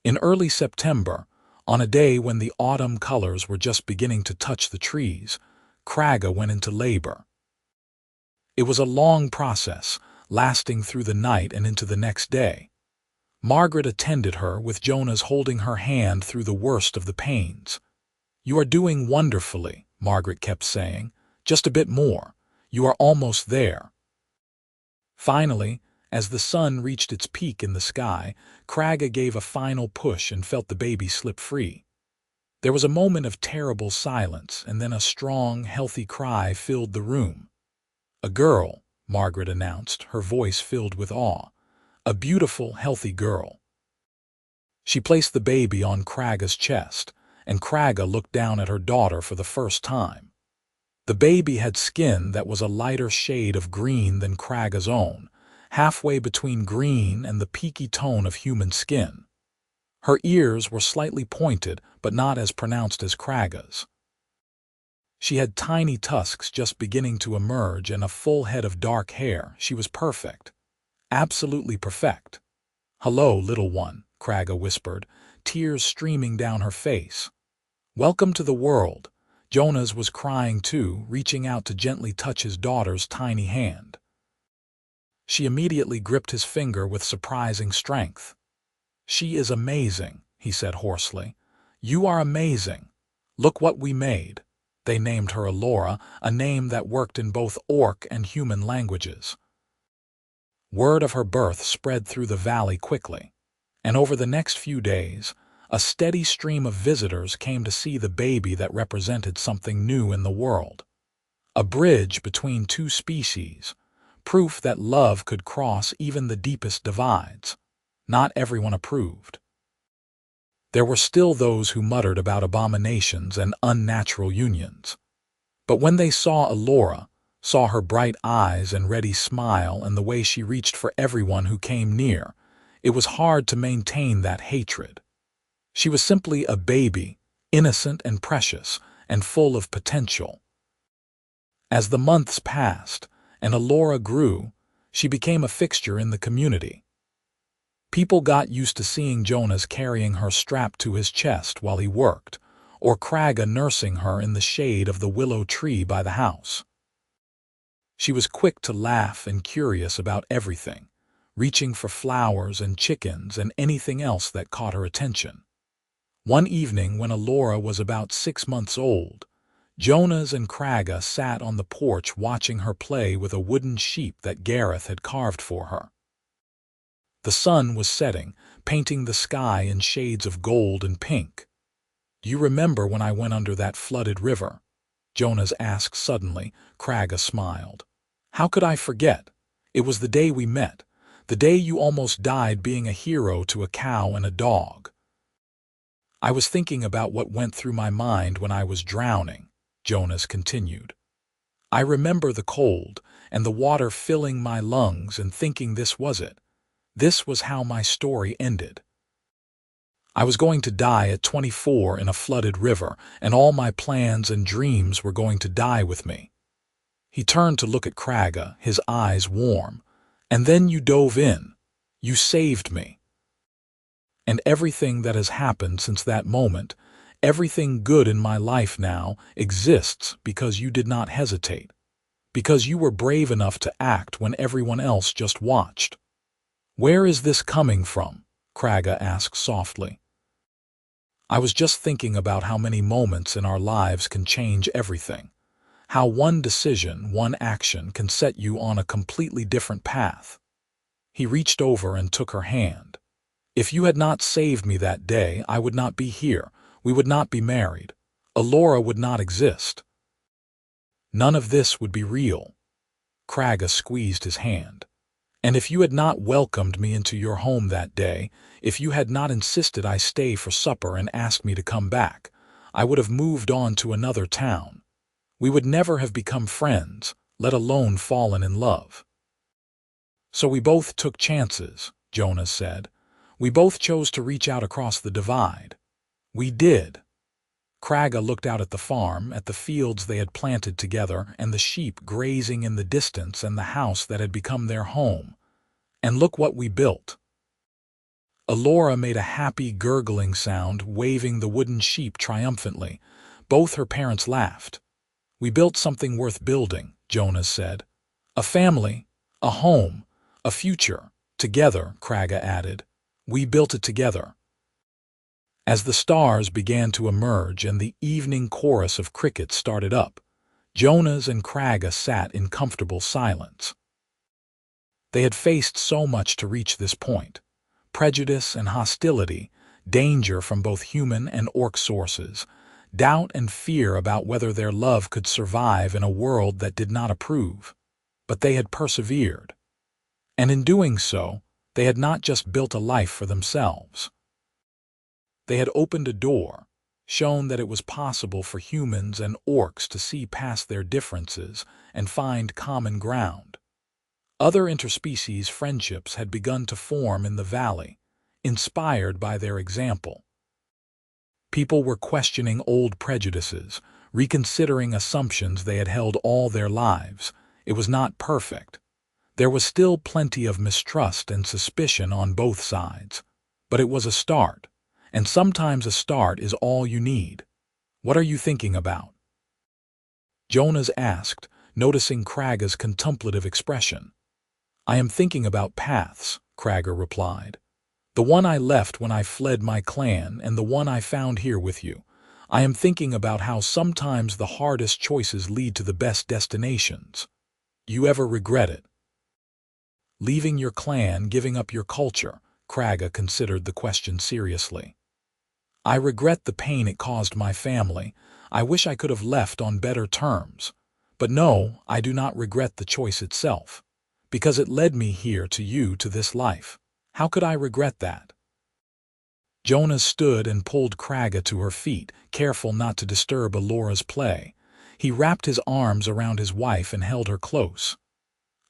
In early September, on a day when the autumn colors were just beginning to touch the trees, Kragga went into labor. It was a long process, lasting through the night and into the next day. Margaret attended her, with Jonas holding her hand through the worst of the pains. "You are doing wonderfully," Margaret kept saying. "Just a bit more. You are almost there." Finally, as the sun reached its peak in the sky, Kragga gave a final push and felt the baby slip free. There was a moment of terrible silence, and then a strong, healthy cry filled the room. "A girl," Margaret announced, her voice filled with awe. "A beautiful, healthy girl." She placed the baby on Kragga's chest, and Kragga looked down at her daughter for the first time. The baby had skin that was a lighter shade of green than Kragga's own, halfway between green and the peaky tone of human skin. Her ears were slightly pointed, but not as pronounced as Kragga's. She had tiny tusks just beginning to emerge and a full head of dark hair. She was perfect. Absolutely perfect. "Hello, little one," Kragga whispered, tears streaming down her face. "Welcome to the world." Jonas was crying too, reaching out to gently touch his daughter's tiny hand. She immediately gripped his finger with surprising strength. "She is amazing," he said hoarsely. "You are amazing. Look what we made." They named her Alora, a name that worked in both orc and human languages. Word of her birth spread through the valley quickly, and over the next few days, a steady stream of visitors came to see the baby that represented something new in the world. A bridge between two species, proof that love could cross even the deepest divides. Not everyone approved. There were still those who muttered about abominations and unnatural unions. But when they saw Alora, saw her bright eyes and ready smile and the way she reached for everyone who came near, it was hard to maintain that hatred. She was simply a baby, innocent and precious, and full of potential. As the months passed and Alora grew, she became a fixture in the community. People got used to seeing Jonas carrying her strapped to his chest while he worked, or Kragga nursing her in the shade of the willow tree by the house. She was quick to laugh and curious about everything, reaching for flowers and chickens and anything else that caught her attention. One evening when Alora was about 6 months old, Jonas and Kragga sat on the porch watching her play with a wooden sheep that Gareth had carved for her. The sun was setting, painting the sky in shades of gold and pink. "Do you remember when I went under that flooded river?" Jonas asked suddenly. Kragga smiled. "How could I forget? It was the day we met, the day you almost died being a hero to a cow and a dog." "I was thinking about what went through my mind when I was drowning," Jonas continued. "I remember the cold and the water filling my lungs and thinking this was it. This was how my story ended. I was going to die at 24 in a flooded river, and all my plans and dreams were going to die with me." He turned to look at Kragga, his eyes warm. "And then you dove in. You saved me. And everything that has happened since that moment, everything good in my life now, exists because you did not hesitate, because you were brave enough to act when everyone else just watched." "Where is this coming from?" Kragga asked softly. "I was just thinking about how many moments in our lives can change everything. How one decision, one action can set you on a completely different path." He reached over and took her hand. "If you had not saved me that day, I would not be here. We would not be married. Alora would not exist. None of this would be real." Kragga squeezed his hand. "And if you had not welcomed me into your home that day, if you had not insisted I stay for supper and asked me to come back, I would have moved on to another town. We would never have become friends, let alone fallen in love." "So we both took chances," Jonas said. "We both chose to reach out across the divide." "We did." Kragga looked out at the farm, at the fields they had planted together, and the sheep grazing in the distance and the house that had become their home. "And look what we built." Alora made a happy gurgling sound, waving the wooden sheep triumphantly. Both her parents laughed. "We built something worth building," Jonas said. "A family, a home, a future. Together," Kragga added. "We built it together." As the stars began to emerge and the evening chorus of crickets started up, Jonas and Kragga sat in comfortable silence. They had faced so much to reach this point: prejudice and hostility, danger from both human and orc sources, doubt and fear about whether their love could survive in a world that did not approve. But they had persevered. And in doing so, they had not just built a life for themselves. They had opened a door, shown that it was possible for humans and orcs to see past their differences and find common ground. Other interspecies friendships had begun to form in the valley, inspired by their example. People were questioning old prejudices, reconsidering assumptions they had held all their lives. It was not perfect. There was still plenty of mistrust and suspicion on both sides. But it was a start. And sometimes a start is all you need. "What are you thinking about?" Jonas asked, noticing Kragga's contemplative expression. "I am thinking about paths," Kragga replied. "The one I left when I fled my clan and the one I found here with you. I am thinking about how sometimes the hardest choices lead to the best destinations. You ever regret it?" "Leaving your clan, giving up your culture," Kragga considered the question seriously. "I regret the pain it caused my family. I wish I could have left on better terms. But no, I do not regret the choice itself, because it led me here to you, to this life. How could I regret that?" Jonas stood and pulled Kragga to her feet, careful not to disturb Alora's play. He wrapped his arms around his wife and held her close.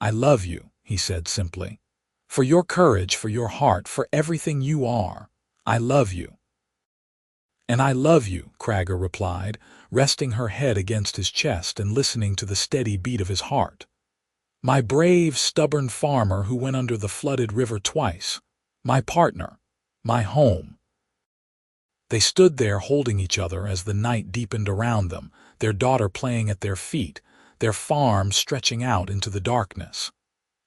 "I love you," he said simply. "For your courage, for your heart, for everything you are. I love you." "And I love you," Kragga replied, resting her head against his chest and listening to the steady beat of his heart. "My brave, stubborn farmer who went under the flooded river twice. My partner. My home." They stood there holding each other as the night deepened around them, their daughter playing at their feet, their farm stretching out into the darkness.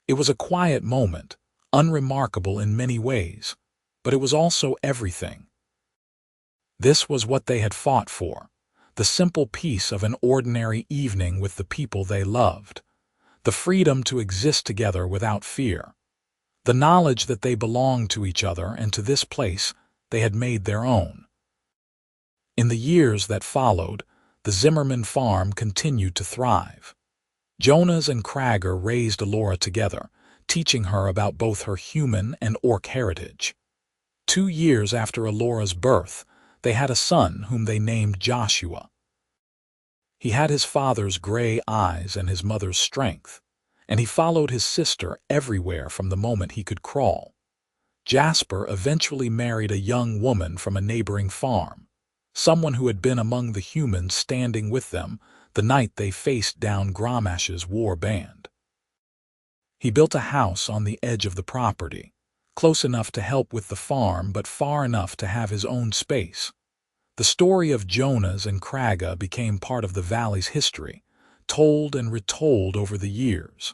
It was a quiet moment, unremarkable in many ways, but it was also everything. This was what they had fought for, the simple peace of an ordinary evening with the people they loved, the freedom to exist together without fear, the knowledge that they belonged to each other and to this place they had made their own. In the years that followed, the Zimmerman farm continued to thrive. Jonas and Kragga raised Elora together, teaching her about both her human and orc heritage. 2 years after Elora's birth, they had a son whom they named Joshua. He had his father's gray eyes and his mother's strength, and he followed his sister everywhere from the moment he could crawl. Jasper eventually married a young woman from a neighboring farm, someone who had been among the humans standing with them the night they faced down Gramash's war band. He built a house on the edge of the property, close enough to help with the farm but far enough to have his own space. The story of Jonas and Kragga became part of the valley's history, told and retold over the years.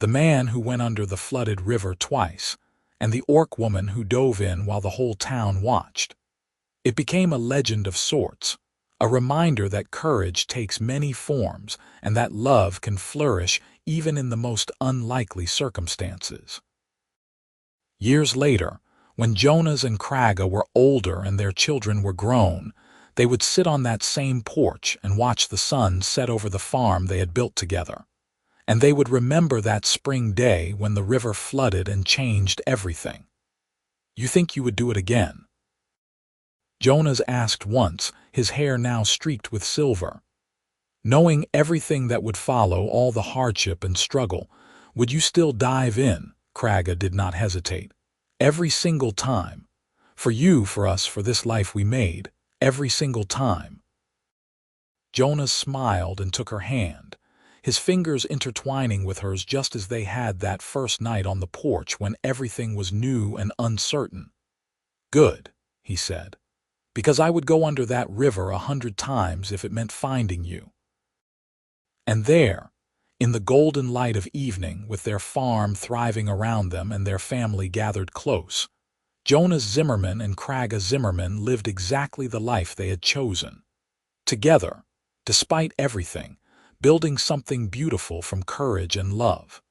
The man who went under the flooded river twice, and the orc woman who dove in while the whole town watched. It became a legend of sorts, a reminder that courage takes many forms and that love can flourish even in the most unlikely circumstances. Years later, when Jonas and Kragga were older and their children were grown, they would sit on that same porch and watch the sun set over the farm they had built together. And they would remember that spring day when the river flooded and changed everything. "You think you would do it again?" Jonas asked once, his hair now streaked with silver. Knowing everything that would follow, all the hardship and struggle, would you still dive in? Kragga did not hesitate. Every single time. For you, for us, for this life we made. Every single time. Jonas smiled and took her hand, his fingers intertwining with hers just as they had that first night on the porch when everything was new and uncertain. "Good," he said, "because I would go under that river 100 times if it meant finding you." And there, in the golden light of evening, with their farm thriving around them and their family gathered close, Jonas Zimmerman and Kragga Zimmerman lived exactly the life they had chosen. Together, despite everything, building something beautiful from courage and love.